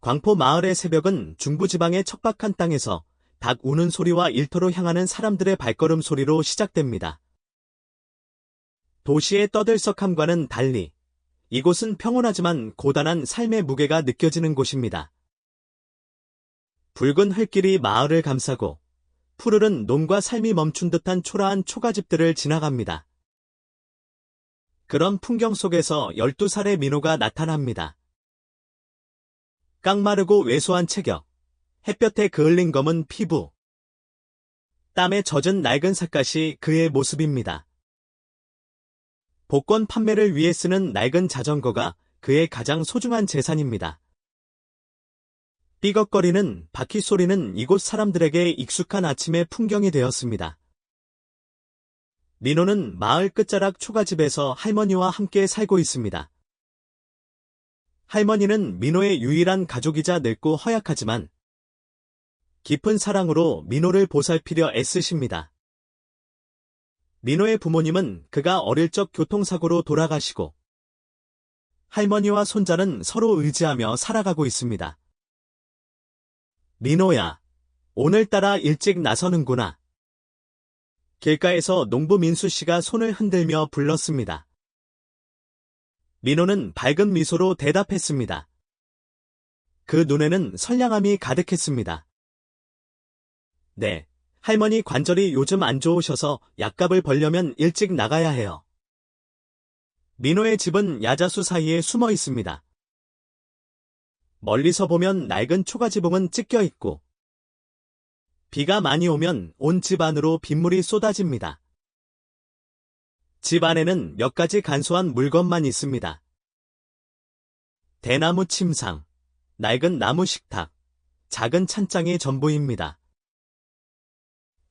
광포 마을의 새벽은 중부지방의 척박한 땅에서 닭 우는 소리와 일터로 향하는 사람들의 발걸음 소리로 시작됩니다. 도시의 떠들썩함과는 달리 이곳은 평온하지만 고단한 삶의 무게가 느껴지는 곳입니다. 붉은 흙길이 마을을 감싸고 푸르른 논과 삶이 멈춘 듯한 초라한 초가집들을 지나갑니다. 그런 풍경 속에서 12살의 민호가 나타납니다. 깡마르고 왜소한 체격, 햇볕에 그을린 검은 피부, 땀에 젖은 낡은 삿갓이 그의 모습입니다. 복권 판매를 위해 쓰는 낡은 자전거가 그의 가장 소중한 재산입니다. 삐걱거리는 바퀴 소리는 이곳 사람들에게 익숙한 아침의 풍경이 되었습니다. 민호는 마을 끝자락 초가집에서 할머니와 함께 살고 있습니다. 할머니는 민호의 유일한 가족이자 늙고 허약하지만 깊은 사랑으로 민호를 보살피려 애쓰십니다. 민호의 부모님은 그가 어릴 적 교통사고로 돌아가시고 할머니와 손자는 서로 의지하며 살아가고 있습니다. 민호야, 오늘따라 일찍 나서는구나. 길가에서 농부 민수 씨가 손을 흔들며 불렀습니다. 민호는 밝은 미소로 대답했습니다. 그 눈에는 선량함이 가득했습니다. 네, 할머니 관절이 요즘 안 좋으셔서 약값을 벌려면 일찍 나가야 해요. 민호의 집은 야자수 사이에 숨어 있습니다. 멀리서 보면 낡은 초가지붕은 찢겨 있고 비가 많이 오면 온 집 안으로 빗물이 쏟아집니다. 집 안에는 몇 가지 간소한 물건만 있습니다. 대나무 침상, 낡은 나무 식탁, 작은 찬장이 전부입니다.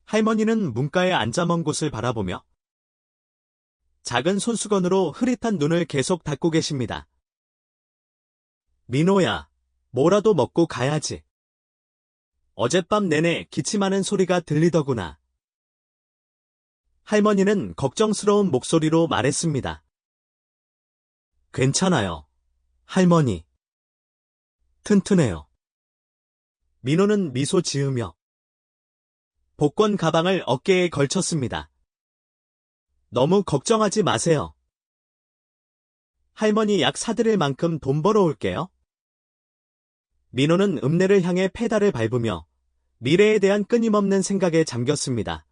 할머니는 문가에 앉아 먼 곳을 바라보며 작은 손수건으로 흐릿한 눈을 계속 닦고 계십니다. 민호야, 뭐라도 먹고 가야지. 어젯밤 내내 기침하는 소리가 들리더구나. 할머니는 걱정스러운 목소리로 말했습니다. 괜찮아요, 할머니. 튼튼해요. 민호는 미소 지으며 복권 가방을 어깨에 걸쳤습니다. 너무 걱정하지 마세요. 할머니 약 사드릴 만큼 돈 벌어올게요. 민호는 읍내를 향해 페달을 밟으며 미래에 대한 끊임없는 생각에 잠겼습니다.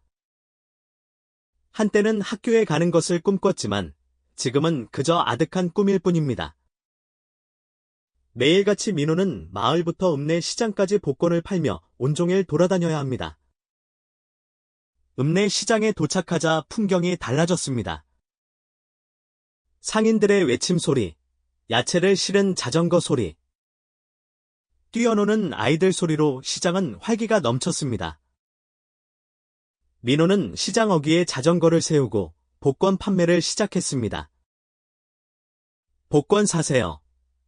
한때는 학교에 가는 것을 꿈꿨지만 지금은 그저 아득한 꿈일 뿐입니다. 매일같이 민호는 마을부터 읍내 시장까지 복권을 팔며 온종일 돌아다녀야 합니다. 읍내 시장에 도착하자 풍경이 달라졌습니다. 상인들의 외침 소리, 야채를 실은 자전거 소리, 뛰어노는 아이들 소리로 시장은 활기가 넘쳤습니다. 민호는 시장 어귀에 자전거를 세우고 복권 판매를 시작했습니다. 복권 사세요.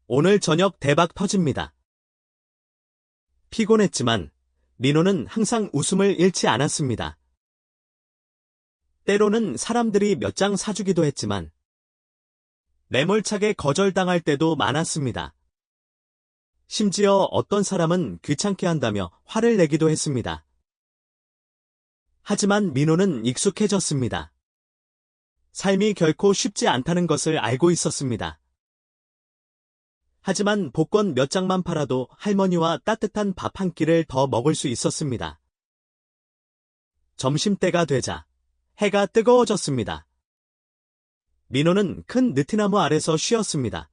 오늘 저녁 대박 터집니다. 피곤했지만 민호는 항상 웃음을 잃지 않았습니다. 때로는 사람들이 몇 장 사주기도 했지만 매몰차게 거절당할 때도 많았습니다. 심지어 어떤 사람은 귀찮게 한다며 화를 내기도 했습니다. 하지만 민호는 익숙해졌습니다. 삶이 결코 쉽지 않다는 것을 알고 있었습니다. 하지만 복권 몇 장만 팔아도 할머니와 따뜻한 밥 한 끼를 더 먹을 수 있었습니다. 점심때가 되자 해가 뜨거워졌습니다. 민호는 큰 느티나무 아래서 쉬었습니다.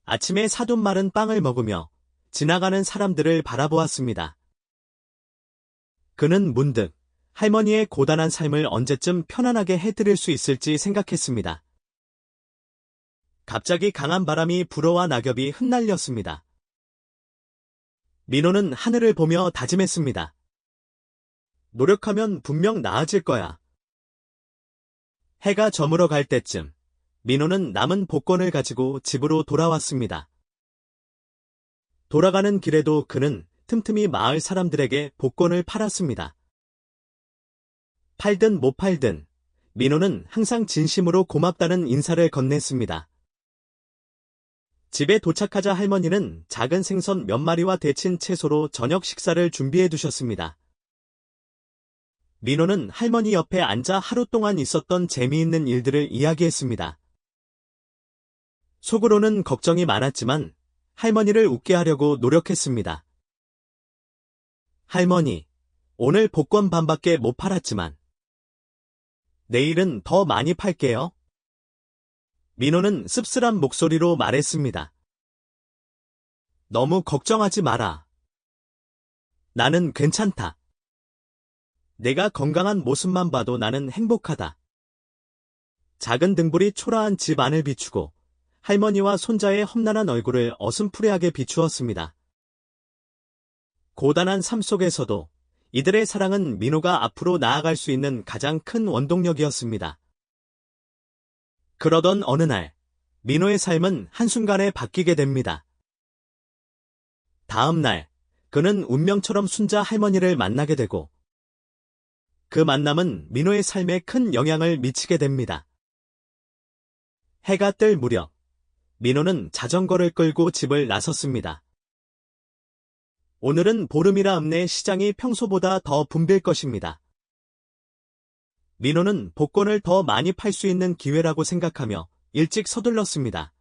아침에 사돈 마른 빵을 먹으며 지나가는 사람들을 바라보았습니다. 그는 문득 할머니의 고단한 삶을 언제쯤 편안하게 해드릴 수 있을지 생각했습니다. 갑자기 강한 바람이 불어와 낙엽이 흩날렸습니다. 민호는 하늘을 보며 다짐했습니다. 노력하면 분명 나아질 거야. 해가 저물어 갈 때쯤 민호는 남은 복권을 가지고 집으로 돌아왔습니다. 돌아가는 길에도 그는 틈틈이 마을 사람들에게 복권을 팔았습니다. 팔든 못 팔든 민호는 항상 진심으로 고맙다는 인사를 건넸습니다. 집에 도착하자 할머니는 작은 생선 몇 마리와 데친 채소로 저녁 식사를 준비해 두셨습니다. 민호는 할머니 옆에 앉아 하루 동안 있었던 재미있는 일들을 이야기했습니다. 속으로는 걱정이 많았지만 할머니를 웃게 하려고 노력했습니다. 할머니, 오늘 복권 반밖에 못 팔았지만 내일은 더 많이 팔게요. 민호는 씁쓸한 목소리로 말했습니다. 너무 걱정하지 마라. 나는 괜찮다. 내가 건강한 모습만 봐도 나는 행복하다. 작은 등불이 초라한 집 안을 비추고 할머니와 손자의 험난한 얼굴을 어슴푸레하게 비추었습니다. 고단한 삶 속에서도 이들의 사랑은 민호가 앞으로 나아갈 수 있는 가장 큰 원동력이었습니다. 그러던 어느 날, 민호의 삶은 한순간에 바뀌게 됩니다. 다음 날, 그는 운명처럼 순자 할머니를 만나게 되고, 그 만남은 민호의 삶에 큰 영향을 미치게 됩니다. 해가 뜰 무렵, 민호는 자전거를 끌고 집을 나섰습니다. 오늘은 보름이라 읍내 시장이 평소보다 더 붐빌 것입니다. 민호는 복권을 더 많이 팔 수 있는 기회라고 생각하며 일찍 서둘렀습니다.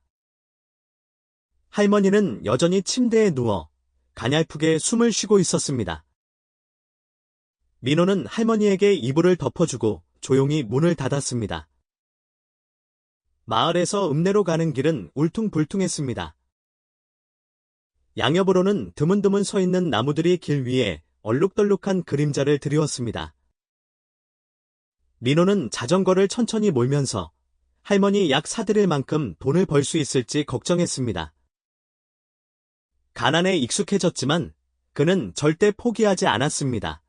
할머니는 여전히 침대에 누워 가냘프게 숨을 쉬고 있었습니다. 민호는 할머니에게 이불을 덮어주고 조용히 문을 닫았습니다. 마을에서 읍내로 가는 길은 울퉁불퉁했습니다. 양옆으로는 드문드문 서 있는 나무들이 길 위에 얼룩덜룩한 그림자를 드리웠습니다. 민호는 자전거를 천천히 몰면서 할머니 약 사드릴 만큼 돈을 벌 수 있을지 걱정했습니다. 가난에 익숙해졌지만 그는 절대 포기하지 않았습니다.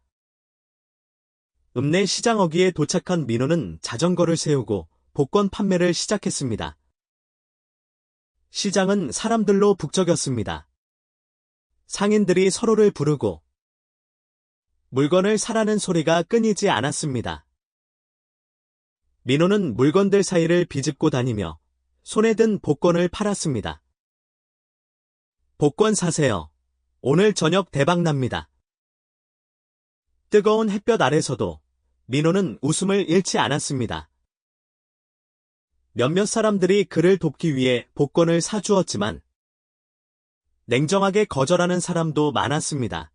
읍내 시장 어귀에 도착한 민호는 자전거를 세우고 복권 판매를 시작했습니다. 시장은 사람들로 북적였습니다. 상인들이 서로를 부르고 물건을 사라는 소리가 끊이지 않았습니다. 민호는 물건들 사이를 비집고 다니며 손에 든 복권을 팔았습니다. 복권 사세요. 오늘 저녁 대박납니다. 뜨거운 햇볕 아래서도 민호는 웃음을 잃지 않았습니다. 몇몇 사람들이 그를 돕기 위해 복권을 사주었지만 냉정하게 거절하는 사람도 많았습니다.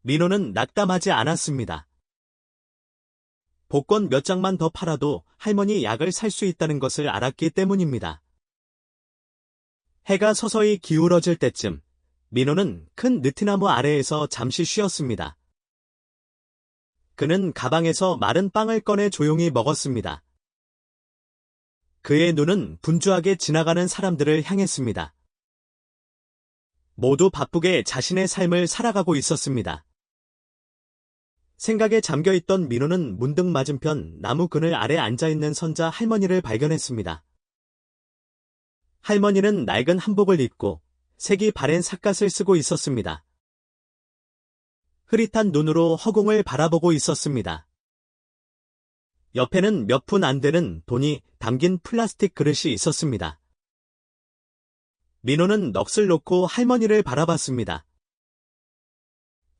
민호는 낙담하지 않았습니다. 복권 몇 장만 더 팔아도 할머니 약을 살 수 있다는 것을 알았기 때문입니다. 해가 서서히 기울어질 때쯤 민호는 큰 느티나무 아래에서 잠시 쉬었습니다. 그는 가방에서 마른 빵을 꺼내 조용히 먹었습니다. 그의 눈은 분주하게 지나가는 사람들을 향했습니다. 모두 바쁘게 자신의 삶을 살아가고 있었습니다. 생각에 잠겨있던 민호는 문득 맞은편 나무 그늘 아래 앉아있는 선자 할머니를 발견했습니다. 할머니는 낡은 한복을 입고 색이 바랜 삿갓을 쓰고 있었습니다. 흐릿한 눈으로 허공을 바라보고 있었습니다. 옆에는 몇 푼 안 되는 돈이 담긴 플라스틱 그릇이 있었습니다. 민호는 넋을 놓고 할머니를 바라봤습니다.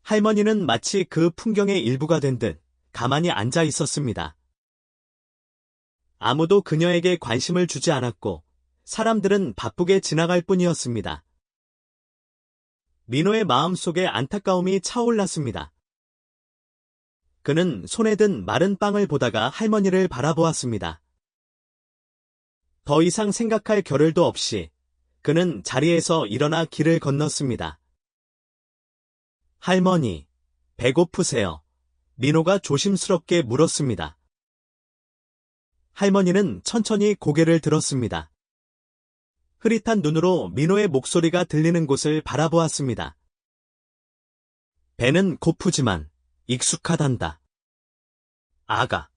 할머니는 마치 그 풍경의 일부가 된 듯 가만히 앉아 있었습니다. 아무도 그녀에게 관심을 주지 않았고 사람들은 바쁘게 지나갈 뿐이었습니다. 민호의 마음속에 안타까움이 차올랐습니다. 그는 손에 든 마른 빵을 보다가 할머니를 바라보았습니다. 더 이상 생각할 겨를도 없이 그는 자리에서 일어나 길을 건넜습니다. 할머니, 배고프세요? 민호가 조심스럽게 물었습니다. 할머니는 천천히 고개를 들었습니다. 흐릿한 눈으로 민호의 목소리가 들리는 곳을 바라보았습니다. 배는 고프지만 익숙하단다. 아가.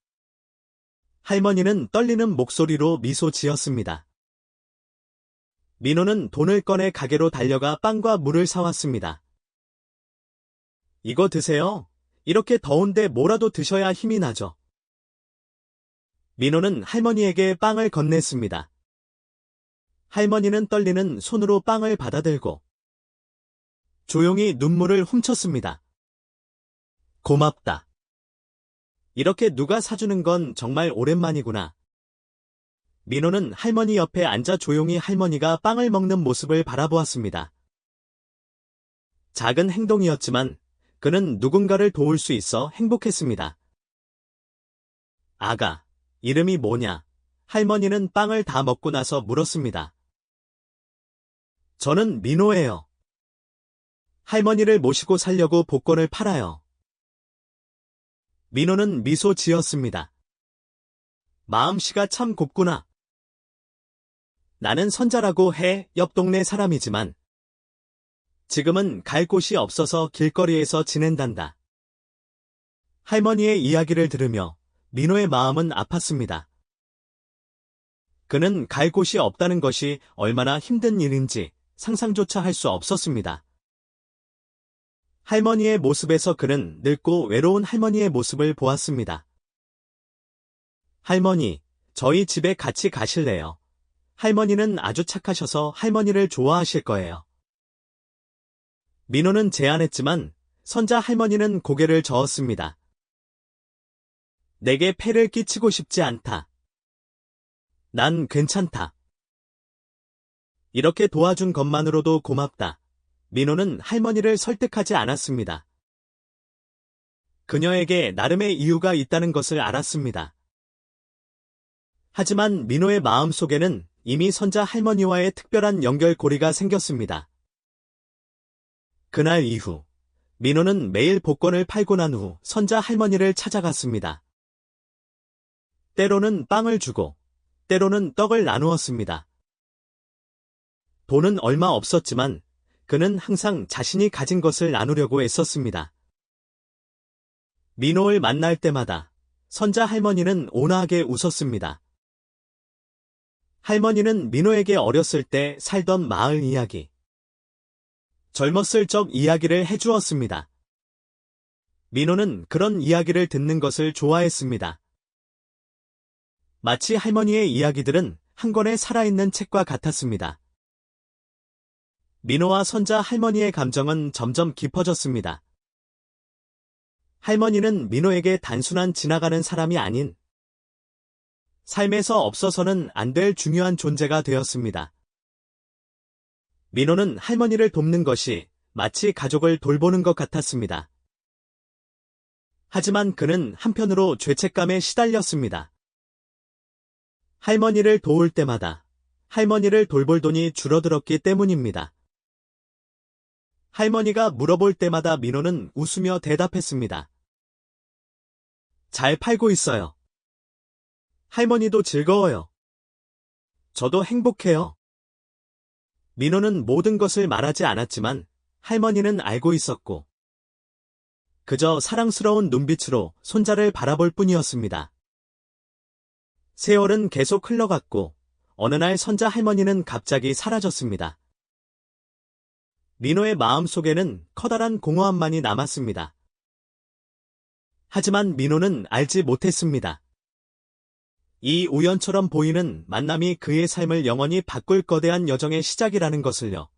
할머니는 떨리는 목소리로 미소 지었습니다. 민호는 돈을 꺼내 가게로 달려가 빵과 물을 사왔습니다. 이거 드세요. 이렇게 더운데 뭐라도 드셔야 힘이 나죠. 민호는 할머니에게 빵을 건넸습니다. 할머니는 떨리는 손으로 빵을 받아들고 조용히 눈물을 훔쳤습니다. 고맙다. 이렇게 누가 사주는 건 정말 오랜만이구나. 민호는 할머니 옆에 앉아 조용히 할머니가 빵을 먹는 모습을 바라보았습니다. 작은 행동이었지만 그는 누군가를 도울 수 있어 행복했습니다. 아가, 이름이 뭐냐? 할머니는 빵을 다 먹고 나서 물었습니다. 저는 민호예요. 할머니를 모시고 살려고 복권을 팔아요. 민호는 미소 지었습니다. 마음씨가 참 곱구나. 나는 선자라고 해 옆 동네 사람이지만 지금은 갈 곳이 없어서 길거리에서 지낸단다. 할머니의 이야기를 들으며 민호의 마음은 아팠습니다. 그는 갈 곳이 없다는 것이 얼마나 힘든 일인지 상상조차 할 수 없었습니다. 할머니의 모습에서 그는 늙고 외로운 할머니의 모습을 보았습니다. 할머니, 저희 집에 같이 가실래요? 할머니는 아주 착하셔서 할머니를 좋아하실 거예요. 민호는 제안했지만 선자 할머니는 고개를 저었습니다. 내게 폐를 끼치고 싶지 않다. 난 괜찮다. 이렇게 도와준 것만으로도 고맙다. 민호는 할머니를 설득하지 않았습니다. 그녀에게 나름의 이유가 있다는 것을 알았습니다. 하지만 민호의 마음속에는 이미 선자 할머니와의 특별한 연결고리가 생겼습니다. 그날 이후 민호는 매일 복권을 팔고 난 후 선자 할머니를 찾아갔습니다. 때로는 빵을 주고 때로는 떡을 나누었습니다. 돈은 얼마 없었지만 그는 항상 자신이 가진 것을 나누려고 애썼습니다. 민호를 만날 때마다 선자 할머니는 온화하게 웃었습니다. 할머니는 민호에게 어렸을 때 살던 마을 이야기, 젊었을 적 이야기를 해주었습니다. 민호는 그런 이야기를 듣는 것을 좋아했습니다. 마치 할머니의 이야기들은 한 권의 살아있는 책과 같았습니다. 민호와 선자 할머니의 감정은 점점 깊어졌습니다. 할머니는 민호에게 단순한 지나가는 사람이 아닌 삶에서 없어서는 안 될 중요한 존재가 되었습니다. 민호는 할머니를 돕는 것이 마치 가족을 돌보는 것 같았습니다. 하지만 그는 한편으로 죄책감에 시달렸습니다. 할머니를 도울 때마다 할머니를 돌볼 돈이 줄어들었기 때문입니다. 할머니가 물어볼 때마다 민호는 웃으며 대답했습니다. 잘 팔고 있어요. 할머니도 즐거워요. 저도 행복해요. 민호는 모든 것을 말하지 않았지만 할머니는 알고 있었고 그저 사랑스러운 눈빛으로 손자를 바라볼 뿐이었습니다. 세월은 계속 흘러갔고 어느 날 선자 할머니는 갑자기 사라졌습니다. 민호의 마음속에는 커다란 공허함만이 남았습니다. 하지만 민호는 알지 못했습니다. 이 우연처럼 보이는 만남이 그의 삶을 영원히 바꿀 거대한 여정의 시작이라는 것을요.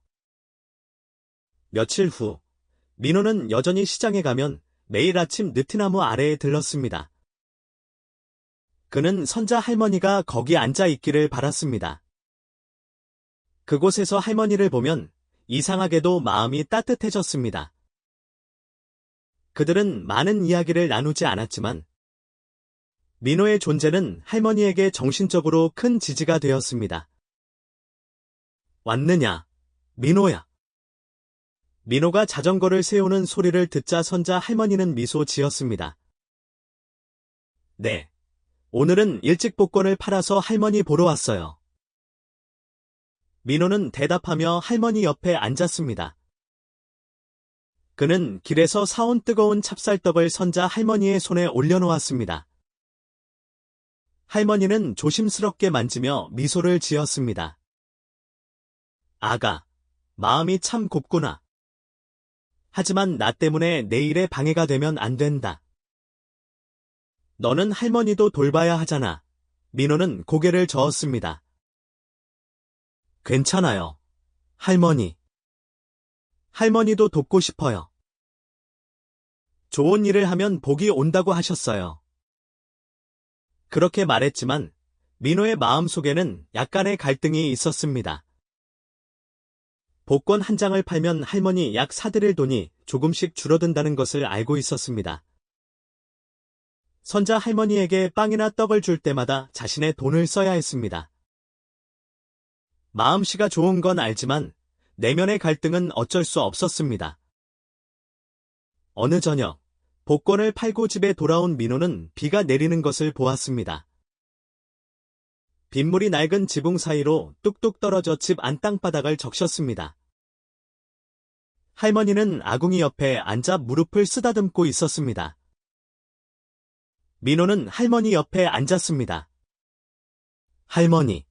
며칠 후, 민호는 여전히 시장에 가면 매일 아침 느티나무 아래에 들렀습니다. 그는 선자 할머니가 거기 앉아 있기를 바랐습니다. 그곳에서 할머니를 보면 이상하게도 마음이 따뜻해졌습니다. 그들은 많은 이야기를 나누지 않았지만 민호의 존재는 할머니에게 정신적으로 큰 지지가 되었습니다. 왔느냐, 민호야. 민호가 자전거를 세우는 소리를 듣자 선자 할머니는 미소 지었습니다. 네, 오늘은 일찍 복권을 팔아서 할머니 보러 왔어요. 민호는 대답하며 할머니 옆에 앉았습니다. 그는 길에서 사온 뜨거운 찹쌀떡을 선자 할머니의 손에 올려놓았습니다. 할머니는 조심스럽게 만지며 미소를 지었습니다. 아가, 마음이 참 곱구나. 하지만 나 때문에 내 일에 방해가 되면 안 된다. 너는 할머니도 돌봐야 하잖아. 민호는 고개를 저었습니다. 괜찮아요. 할머니. 할머니도 돕고 싶어요. 좋은 일을 하면 복이 온다고 하셨어요. 그렇게 말했지만 민호의 마음속에는 약간의 갈등이 있었습니다. 복권 한 장을 팔면 할머니 약 사드릴 돈이 조금씩 줄어든다는 것을 알고 있었습니다. 선자 할머니에게 빵이나 떡을 줄 때마다 자신의 돈을 써야 했습니다. 마음씨가 좋은 건 알지만 내면의 갈등은 어쩔 수 없었습니다. 어느 저녁, 복권을 팔고 집에 돌아온 민호는 비가 내리는 것을 보았습니다. 빗물이 낡은 지붕 사이로 뚝뚝 떨어져 집 안 땅바닥을 적셨습니다. 할머니는 아궁이 옆에 앉아 무릎을 쓰다듬고 있었습니다. 민호는 할머니 옆에 앉았습니다. 할머니.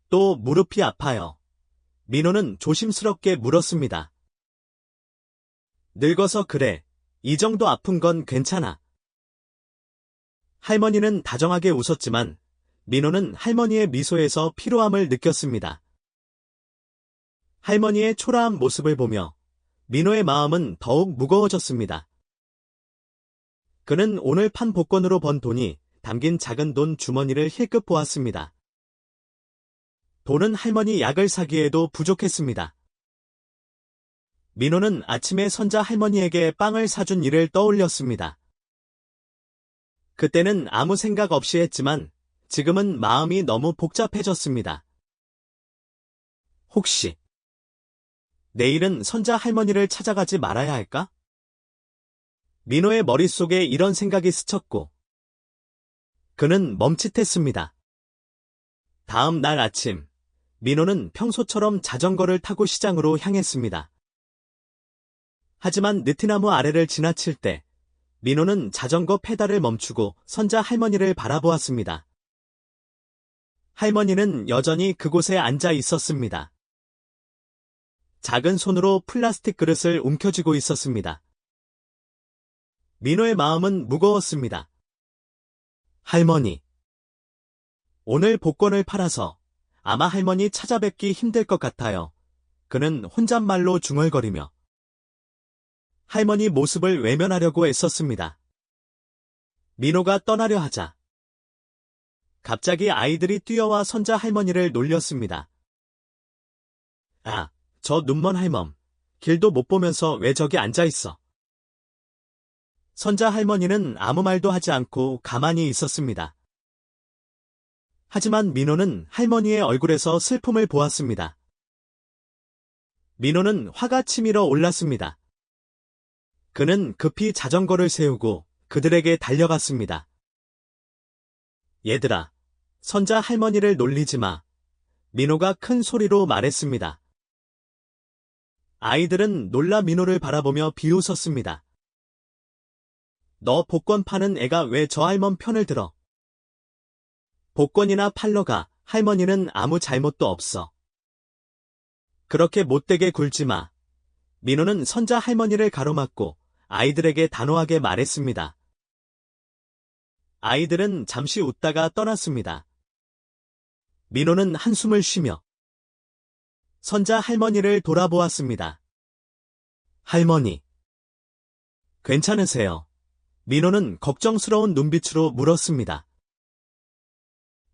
또 무릎이 아파요. 민호는 조심스럽게 물었습니다. 늙어서 그래. 이 정도 아픈 건 괜찮아. 할머니는 다정하게 웃었지만 민호는 할머니의 미소에서 피로함을 느꼈습니다. 할머니의 초라한 모습을 보며 민호의 마음은 더욱 무거워졌습니다. 그는 오늘 판 복권으로 번 돈이 담긴 작은 돈 주머니를 힐끗 보았습니다. 돈은 할머니 약을 사기에도 부족했습니다. 민호는 아침에 선자 할머니에게 빵을 사준 일을 떠올렸습니다. 그때는 아무 생각 없이 했지만 지금은 마음이 너무 복잡해졌습니다. 혹시 내일은 선자 할머니를 찾아가지 말아야 할까? 민호의 머릿속에 이런 생각이 스쳤고 그는 멈칫했습니다. 다음 날 아침, 민호는 평소처럼 자전거를 타고 시장으로 향했습니다. 하지만 느티나무 아래를 지나칠 때 민호는 자전거 페달을 멈추고 선자 할머니를 바라보았습니다. 할머니는 여전히 그곳에 앉아 있었습니다. 작은 손으로 플라스틱 그릇을 움켜쥐고 있었습니다. 민호의 마음은 무거웠습니다. 할머니. 오늘 복권을 팔아서 아마 할머니 찾아뵙기 힘들 것 같아요. 그는 혼잣말로 중얼거리며 할머니 모습을 외면하려고 애썼습니다. 민호가 떠나려 하자 갑자기 아이들이 뛰어와 선자 할머니를 놀렸습니다. 아, 저 눈먼 할멈. 길도 못 보면서 왜 저기 앉아 있어? 선자 할머니는 아무 말도 하지 않고 가만히 있었습니다. 하지만 민호는 할머니의 얼굴에서 슬픔을 보았습니다. 민호는 화가 치밀어 올랐습니다. 그는 급히 자전거를 세우고 그들에게 달려갔습니다. 얘들아, 선자 할머니를 놀리지 마. 민호가 큰 소리로 말했습니다. 아이들은 놀라 민호를 바라보며 비웃었습니다. 너 복권 파는 애가 왜 저 할멈 편을 들어? 복권이나 팔러 가. 할머니는 아무 잘못도 없어. 그렇게 못되게 굴지 마. 민호는 선자 할머니를 가로막고 아이들에게 단호하게 말했습니다. 아이들은 잠시 웃다가 떠났습니다. 민호는 한숨을 쉬며 선자 할머니를 돌아보았습니다. 할머니. 괜찮으세요? 민호는 걱정스러운 눈빛으로 물었습니다.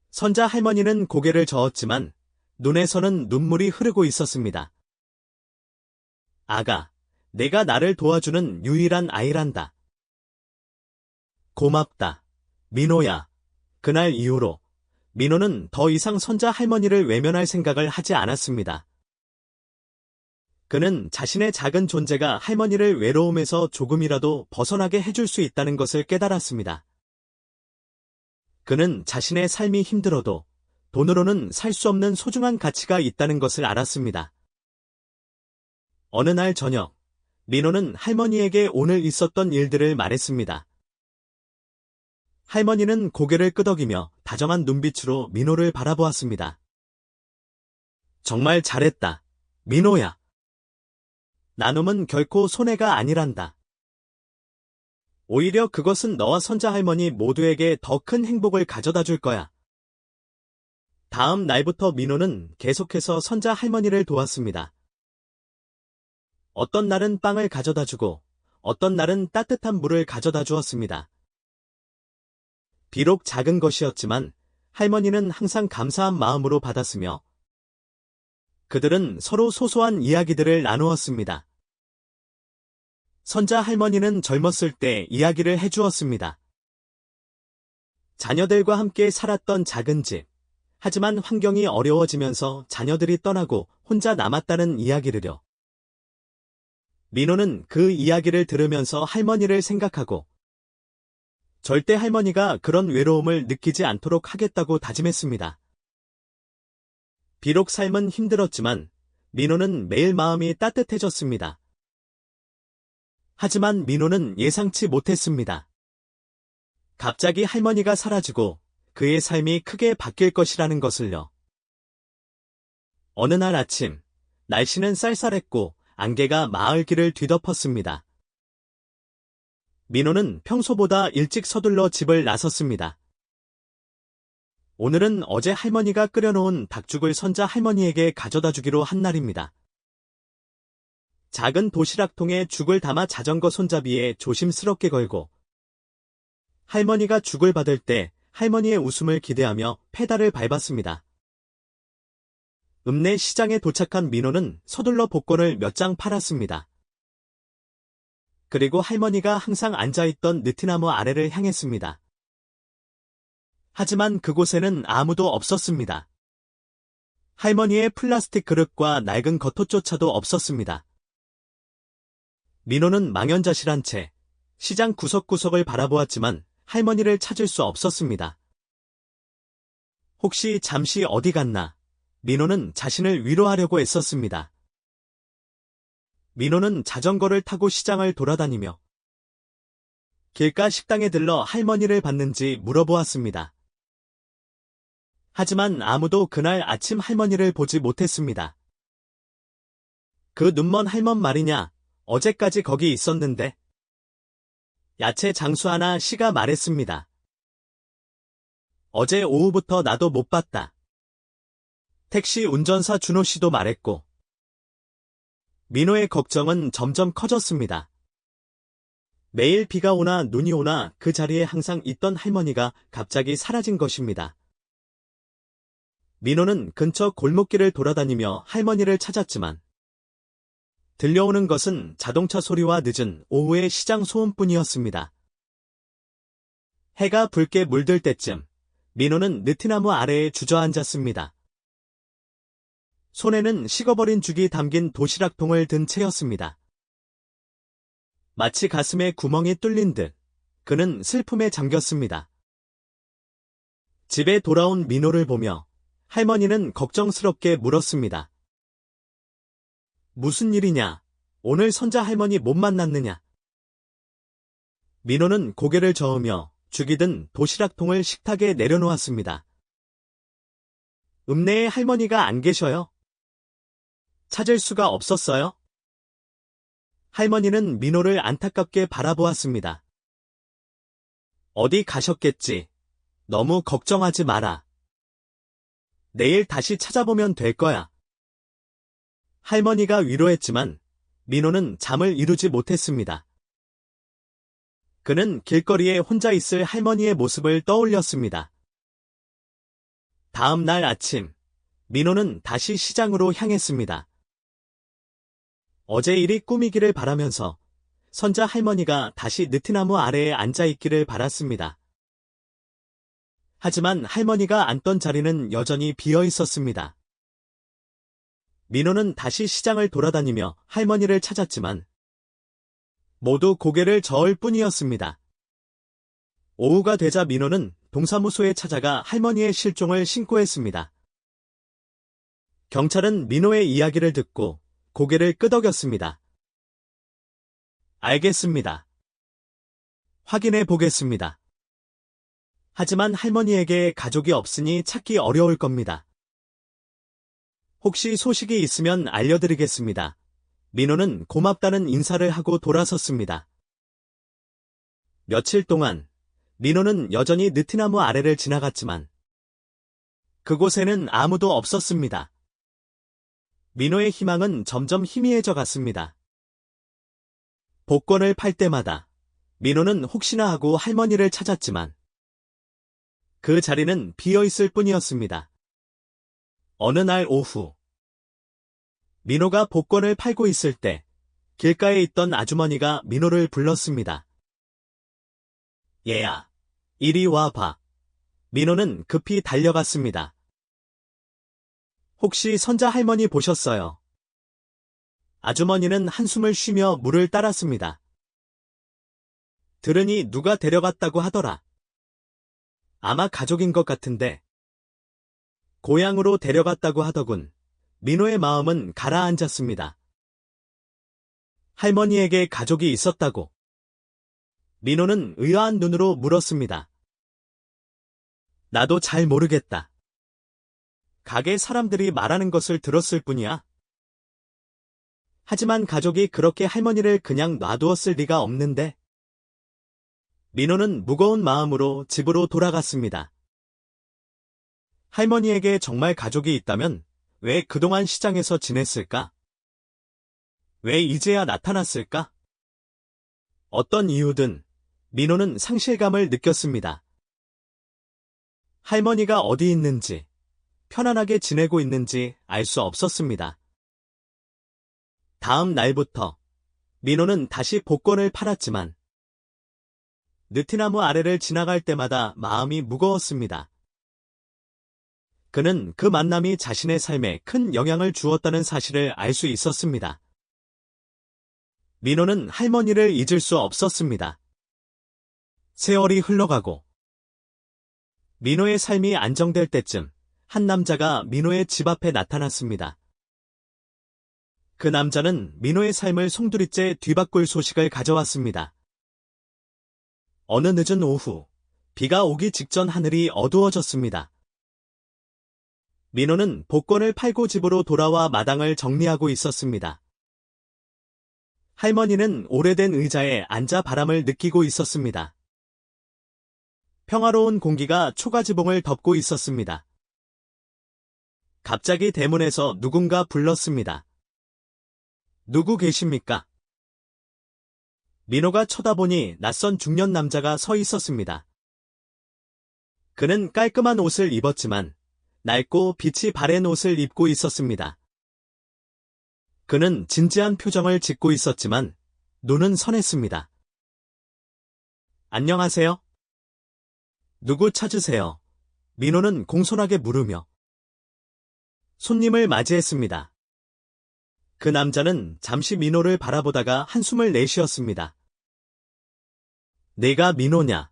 선자 할머니는 고개를 저었지만 눈에서는 눈물이 흐르고 있었습니다. 아가, 내가 나를 도와주는 유일한 아이란다. 고맙다. 민호야. 그날 이후로 민호는 더 이상 선자 할머니를 외면할 생각을 하지 않았습니다. 그는 자신의 작은 존재가 할머니를 외로움에서 조금이라도 벗어나게 해줄 수 있다는 것을 깨달았습니다. 그는 자신의 삶이 힘들어도 돈으로는 살 수 없는 소중한 가치가 있다는 것을 알았습니다. 어느 날 저녁, 민호는 할머니에게 오늘 있었던 일들을 말했습니다. 할머니는 고개를 끄덕이며 다정한 눈빛으로 민호를 바라보았습니다. 정말 잘했다, 민호야. 나눔은 결코 손해가 아니란다. 오히려 그것은 너와 선자 할머니 모두에게 더 큰 행복을 가져다 줄 거야. 다음 날부터 민호는 계속해서 선자 할머니를 도왔습니다. 어떤 날은 빵을 가져다 주고 어떤 날은 따뜻한 물을 가져다 주었습니다. 비록 작은 것이었지만 할머니는 항상 감사한 마음으로 받았으며 그들은 서로 소소한 이야기들을 나누었습니다. 선자 할머니는 젊었을 때 이야기를 해주었습니다. 자녀들과 함께 살았던 작은 집, 하지만 환경이 어려워지면서 자녀들이 떠나고 혼자 남았다는 이야기를요. 민호는 그 이야기를 들으면서 할머니를 생각하고 절대 할머니가 그런 외로움을 느끼지 않도록 하겠다고 다짐했습니다. 비록 삶은 힘들었지만 민호는 매일 마음이 따뜻해졌습니다. 하지만 민호는 예상치 못했습니다. 갑자기 할머니가 사라지고 그의 삶이 크게 바뀔 것이라는 것을요. 어느 날 아침, 날씨는 쌀쌀했고 안개가 마을 길을 뒤덮었습니다. 민호는 평소보다 일찍 서둘러 집을 나섰습니다. 오늘은 어제 할머니가 끓여놓은 닭죽을 선자 할머니에게 가져다 주기로 한 날입니다. 작은 도시락통에 죽을 담아 자전거 손잡이에 조심스럽게 걸고 할머니가 죽을 받을 때 할머니의 웃음을 기대하며 페달을 밟았습니다. 읍내 시장에 도착한 민호는 서둘러 복권을 몇 장 팔았습니다. 그리고 할머니가 항상 앉아있던 느티나무 아래를 향했습니다. 하지만 그곳에는 아무도 없었습니다. 할머니의 플라스틱 그릇과 낡은 겉옷조차도 없었습니다. 민호는 망연자실한 채 시장 구석구석을 바라보았지만 할머니를 찾을 수 없었습니다. 혹시 잠시 어디 갔나? 민호는 자신을 위로하려고 애썼습니다. 민호는 자전거를 타고 시장을 돌아다니며 길가 식당에 들러 할머니를 봤는지 물어보았습니다. 하지만 아무도 그날 아침 할머니를 보지 못했습니다. 그 눈먼 할멈 말이냐? 어제까지 거기 있었는데. 야채 장수하나 씨가 말했습니다. 어제 오후부터 나도 못 봤다. 택시 운전사 준호 씨도 말했고. 민호의 걱정은 점점 커졌습니다. 매일 비가 오나 눈이 오나 그 자리에 항상 있던 할머니가 갑자기 사라진 것입니다. 민호는 근처 골목길을 돌아다니며 할머니를 찾았지만 들려오는 것은 자동차 소리와 늦은 오후의 시장 소음뿐이었습니다. 해가 붉게 물들 때쯤 민호는 느티나무 아래에 주저앉았습니다. 손에는 식어버린 죽이 담긴 도시락통을 든 채였습니다. 마치 가슴에 구멍이 뚫린 듯 그는 슬픔에 잠겼습니다. 집에 돌아온 민호를 보며 할머니는 걱정스럽게 물었습니다. 무슨 일이냐? 오늘 선자 할머니 못 만났느냐? 민호는 고개를 저으며 죽이 든 도시락통을 식탁에 내려놓았습니다. 읍내에 할머니가 안 계셔요? 찾을 수가 없었어요? 할머니는 민호를 안타깝게 바라보았습니다. 어디 가셨겠지. 너무 걱정하지 마라. 내일 다시 찾아보면 될 거야. 할머니가 위로했지만 민호는 잠을 이루지 못했습니다. 그는 길거리에 혼자 있을 할머니의 모습을 떠올렸습니다. 다음 날 아침, 민호는 다시 시장으로 향했습니다. 어제 일이 꿈이기를 바라면서 선자 할머니가 다시 느티나무 아래에 앉아있기를 바랐습니다. 하지만 할머니가 앉던 자리는 여전히 비어 있었습니다. 민호는 다시 시장을 돌아다니며 할머니를 찾았지만 모두 고개를 저을 뿐이었습니다. 오후가 되자 민호는 동사무소에 찾아가 할머니의 실종을 신고했습니다. 경찰은 민호의 이야기를 듣고 고개를 끄덕였습니다. 알겠습니다. 확인해 보겠습니다. 하지만 할머니에게 가족이 없으니 찾기 어려울 겁니다. 혹시 소식이 있으면 알려드리겠습니다. 민호는 고맙다는 인사를 하고 돌아섰습니다. 며칠 동안 민호는 여전히 느티나무 아래를 지나갔지만 그곳에는 아무도 없었습니다. 민호의 희망은 점점 희미해져 갔습니다. 복권을 팔 때마다 민호는 혹시나 하고 할머니를 찾았지만 그 자리는 비어있을 뿐이었습니다. 어느 날 오후, 민호가 복권을 팔고 있을 때 길가에 있던 아주머니가 민호를 불렀습니다. 얘야, 이리 와봐. 민호는 급히 달려갔습니다. 혹시 선자 할머니 보셨어요? 아주머니는 한숨을 쉬며 물을 따랐습니다. 들으니 누가 데려갔다고 하더라. 아마 가족인 것 같은데. 고향으로 데려갔다고 하더군. 민호의 마음은 가라앉았습니다. 할머니에게 가족이 있었다고. 민호는 의아한 눈으로 물었습니다. 나도 잘 모르겠다. 가게 사람들이 말하는 것을 들었을 뿐이야. 하지만 가족이 그렇게 할머니를 그냥 놔두었을 리가 없는데. 민호는 무거운 마음으로 집으로 돌아갔습니다. 할머니에게 정말 가족이 있다면 왜 그동안 시장에서 지냈을까? 왜 이제야 나타났을까? 어떤 이유든 민호는 상실감을 느꼈습니다. 할머니가 어디 있는지, 편안하게 지내고 있는지 알 수 없었습니다. 다음 날부터 민호는 다시 복권을 팔았지만 느티나무 아래를 지나갈 때마다 마음이 무거웠습니다. 그는 그 만남이 자신의 삶에 큰 영향을 주었다는 사실을 알 수 있었습니다. 민호는 할머니를 잊을 수 없었습니다. 세월이 흘러가고 민호의 삶이 안정될 때쯤 한 남자가 민호의 집 앞에 나타났습니다. 그 남자는 민호의 삶을 송두리째 뒤바꿀 소식을 가져왔습니다. 어느 늦은 오후, 비가 오기 직전 하늘이 어두워졌습니다. 민호는 복권을 팔고 집으로 돌아와 마당을 정리하고 있었습니다. 할머니는 오래된 의자에 앉아 바람을 느끼고 있었습니다. 평화로운 공기가 초가지봉을 덮고 있었습니다. 갑자기 대문에서 누군가 불렀습니다. 누구 계십니까? 민호가 쳐다보니 낯선 중년 남자가 서 있었습니다. 그는 깔끔한 옷을 입었지만 낡고 빛이 바랜 옷을 입고 있었습니다. 그는 진지한 표정을 짓고 있었지만 눈은 선했습니다. 안녕하세요. 누구 찾으세요? 민호는 공손하게 물으며 손님을 맞이했습니다. 그 남자는 잠시 민호를 바라보다가 한숨을 내쉬었습니다. 내가 민호냐?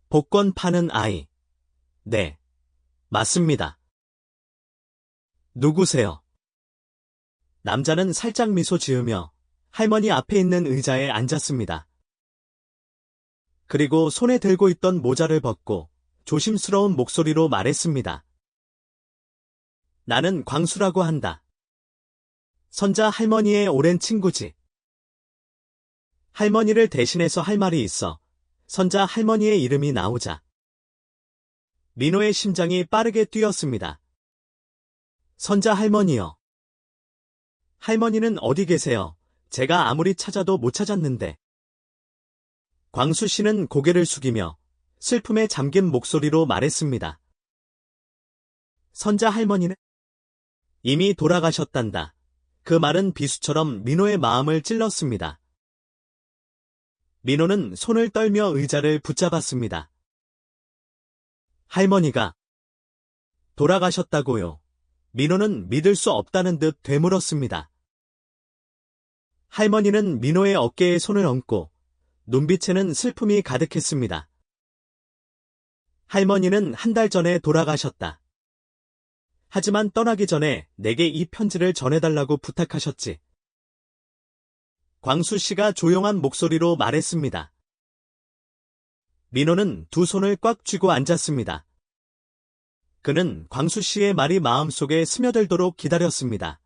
복권 파는 아이. 네, 맞습니다. 누구세요? 남자는 살짝 미소 지으며 할머니 앞에 있는 의자에 앉았습니다. 그리고 손에 들고 있던 모자를 벗고 조심스러운 목소리로 말했습니다. 나는 광수라고 한다. 선자 할머니의 오랜 친구지. 할머니를 대신해서 할 말이 있어. 선자 할머니의 이름이 나오자 민호의 심장이 빠르게 뛰었습니다. 선자 할머니요. 할머니는 어디 계세요? 제가 아무리 찾아도 못 찾았는데. 광수 씨는 고개를 숙이며 슬픔에 잠긴 목소리로 말했습니다. 선자 할머니는 이미 돌아가셨단다. 그 말은 비수처럼 민호의 마음을 찔렀습니다. 민호는 손을 떨며 의자를 붙잡았습니다. 할머니가 돌아가셨다고요. 민호는 믿을 수 없다는 듯 되물었습니다. 할머니는 민호의 어깨에 손을 얹고 눈빛에는 슬픔이 가득했습니다. 할머니는 한 달 전에 돌아가셨다. 하지만 떠나기 전에 내게 이 편지를 전해달라고 부탁하셨지. 광수 씨가 조용한 목소리로 말했습니다. 민호는 두 손을 꽉 쥐고 앉았습니다. 그는 광수 씨의 말이 마음속에 스며들도록 기다렸습니다.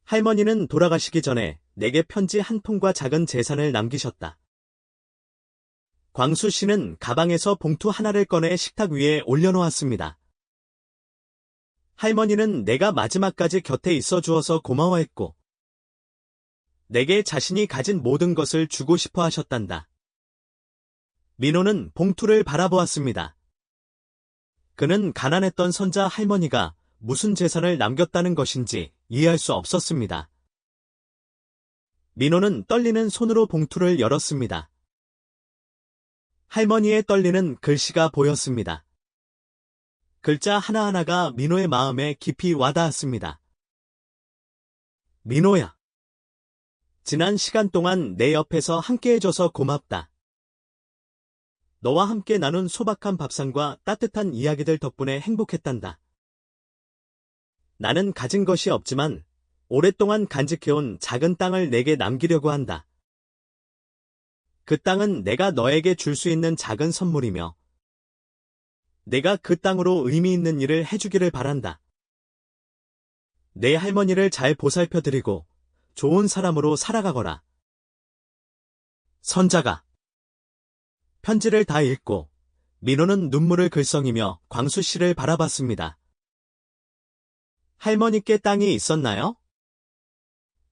할머니는 돌아가시기 전에 내게 편지 한 통과 작은 재산을 남기셨다. 광수 씨는 가방에서 봉투 하나를 꺼내 식탁 위에 올려놓았습니다. 할머니는 내가 마지막까지 곁에 있어 주어서 고마워했고, 내게 자신이 가진 모든 것을 주고 싶어 하셨단다. 민호는 봉투를 바라보았습니다. 그는 가난했던 선자 할머니가 무슨 재산을 남겼다는 것인지 이해할 수 없었습니다. 민호는 떨리는 손으로 봉투를 열었습니다. 할머니의 떨리는 글씨가 보였습니다. 글자 하나하나가 민호의 마음에 깊이 와닿았습니다. 민호야. 지난 시간 동안 내 옆에서 함께해줘서 고맙다. 너와 함께 나눈 소박한 밥상과 따뜻한 이야기들 덕분에 행복했단다. 나는 가진 것이 없지만 오랫동안 간직해온 작은 땅을 내게 남기려고 한다. 그 땅은 내가 너에게 줄 수 있는 작은 선물이며 내가 그 땅으로 의미 있는 일을 해주기를 바란다. 내 할머니를 잘 보살펴드리고 좋은 사람으로 살아가거라. 선자가 편지를 다 읽고 민호는 눈물을 글썽이며 광수 씨를 바라봤습니다. 할머니께 땅이 있었나요?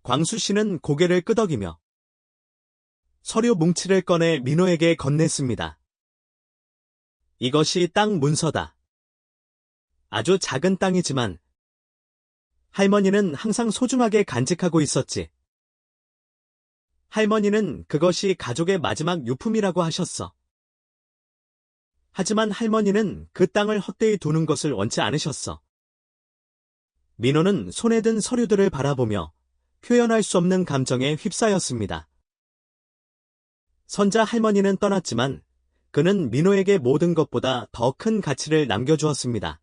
광수 씨는 고개를 끄덕이며 서류 뭉치를 꺼내 민호에게 건넸습니다. 이것이 땅 문서다. 아주 작은 땅이지만 할머니는 항상 소중하게 간직하고 있었지. 할머니는 그것이 가족의 마지막 유품이라고 하셨어. 하지만 할머니는 그 땅을 헛되이 두는 것을 원치 않으셨어. 민호는 손에 든 서류들을 바라보며 표현할 수 없는 감정에 휩싸였습니다. 선자 할머니는 떠났지만 그는 민호에게 모든 것보다 더 큰 가치를 남겨주었습니다.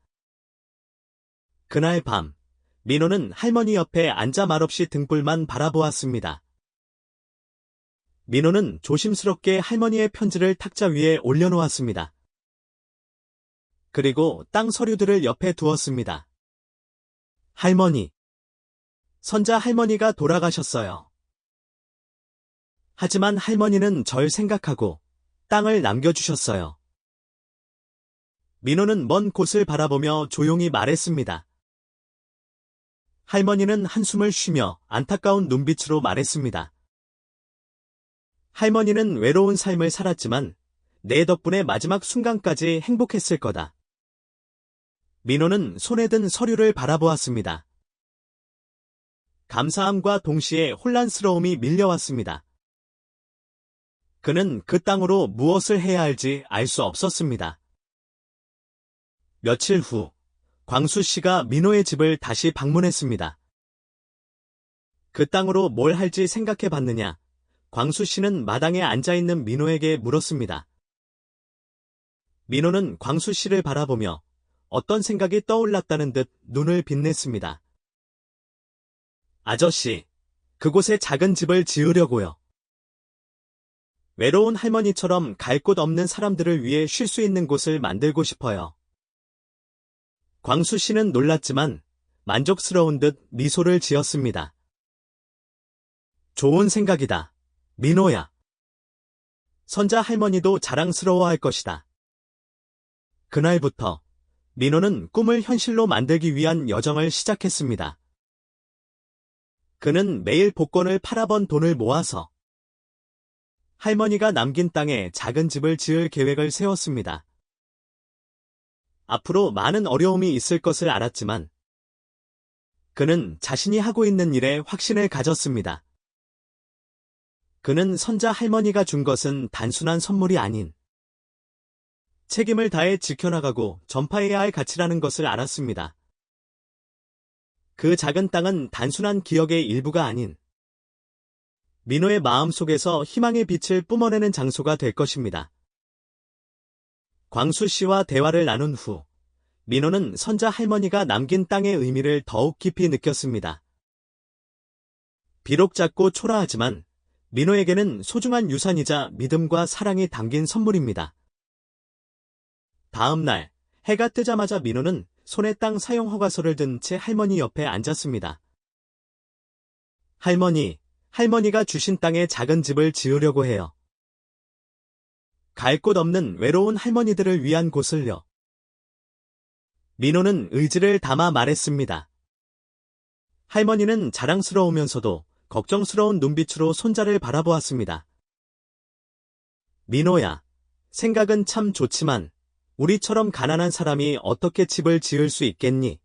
그날 밤, 민호는 할머니 옆에 앉아 말없이 등불만 바라보았습니다. 민호는 조심스럽게 할머니의 편지를 탁자 위에 올려놓았습니다. 그리고 땅 서류들을 옆에 두었습니다. 할머니. 선자 할머니가 돌아가셨어요. 하지만 할머니는 절 생각하고 땅을 남겨주셨어요. 민호는 먼 곳을 바라보며 조용히 말했습니다. 할머니는 한숨을 쉬며 안타까운 눈빛으로 말했습니다. 할머니는 외로운 삶을 살았지만 내 덕분에 마지막 순간까지 행복했을 거다. 민호는 손에 든 서류를 바라보았습니다. 감사함과 동시에 혼란스러움이 밀려왔습니다. 그는 그 땅으로 무엇을 해야 할지 알 수 없었습니다. 며칠 후, 광수 씨가 민호의 집을 다시 방문했습니다. 그 땅으로 뭘 할지 생각해 봤느냐? 광수 씨는 마당에 앉아있는 민호에게 물었습니다. 민호는 광수 씨를 바라보며 어떤 생각이 떠올랐다는 듯 눈을 빛냈습니다. 아저씨, 그곳에 작은 집을 지으려고요. 외로운 할머니처럼 갈 곳 없는 사람들을 위해 쉴 수 있는 곳을 만들고 싶어요. 광수 씨는 놀랐지만 만족스러운 듯 미소를 지었습니다. 좋은 생각이다, 민호야. 선자 할머니도 자랑스러워할 것이다. 그날부터 민호는 꿈을 현실로 만들기 위한 여정을 시작했습니다. 그는 매일 복권을 팔아번 돈을 모아서 할머니가 남긴 땅에 작은 집을 지을 계획을 세웠습니다. 앞으로 많은 어려움이 있을 것을 알았지만 그는 자신이 하고 있는 일에 확신을 가졌습니다. 그는 선자 할머니가 준 것은 단순한 선물이 아닌 책임을 다해 지켜나가고 전파해야 할 가치라는 것을 알았습니다. 그 작은 땅은 단순한 기억의 일부가 아닌 민호의 마음속에서 희망의 빛을 뿜어내는 장소가 될 것입니다. 광수 씨와 대화를 나눈 후 민호는 선자 할머니가 남긴 땅의 의미를 더욱 깊이 느꼈습니다. 비록 작고 초라하지만 민호에게는 소중한 유산이자 믿음과 사랑이 담긴 선물입니다. 다음 날 해가 뜨자마자 민호는 손에 땅 사용 허가서를 든 채 할머니 옆에 앉았습니다. 할머니, 할머니가 주신 땅에 작은 집을 지으려고 해요. 갈 곳 없는 외로운 할머니들을 위한 곳을요. 민호는 의지를 담아 말했습니다. 할머니는 자랑스러우면서도 걱정스러운 눈빛으로 손자를 바라보았습니다. 민호야, 생각은 참 좋지만 우리처럼 가난한 사람이 어떻게 집을 지을 수 있겠니?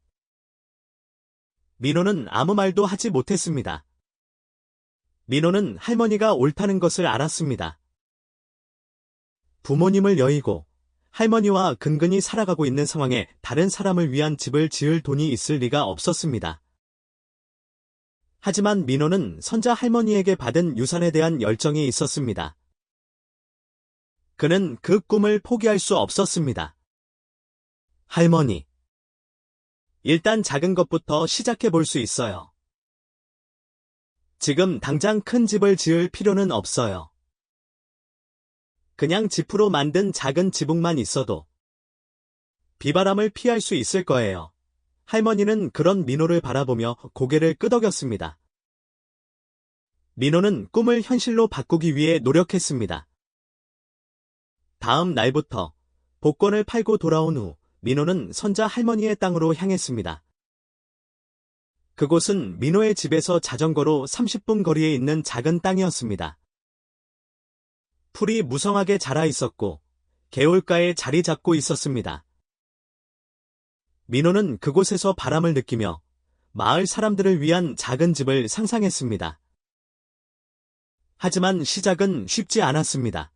민호는 아무 말도 하지 못했습니다. 민호는 할머니가 옳다는 것을 알았습니다. 부모님을 여의고 할머니와 근근히 살아가고 있는 상황에 다른 사람을 위한 집을 지을 돈이 있을 리가 없었습니다. 하지만 민호는 선자 할머니에게 받은 유산에 대한 열정이 있었습니다. 그는 그 꿈을 포기할 수 없었습니다. 할머니, 일단 작은 것부터 시작해 볼 수 있어요. 지금 당장 큰 집을 지을 필요는 없어요. 그냥 지프로 만든 작은 지붕만 있어도 비바람을 피할 수 있을 거예요. 할머니는 그런 민호를 바라보며 고개를 끄덕였습니다. 민호는 꿈을 현실로 바꾸기 위해 노력했습니다. 다음 날부터 복권을 팔고 돌아온 후 민호는 선자 할머니의 땅으로 향했습니다. 그곳은 민호의 집에서 자전거로 30분 거리에 있는 작은 땅이었습니다. 풀이 무성하게 자라 있었고 개울가에 자리 잡고 있었습니다. 민호는 그곳에서 바람을 느끼며 마을 사람들을 위한 작은 집을 상상했습니다. 하지만 시작은 쉽지 않았습니다.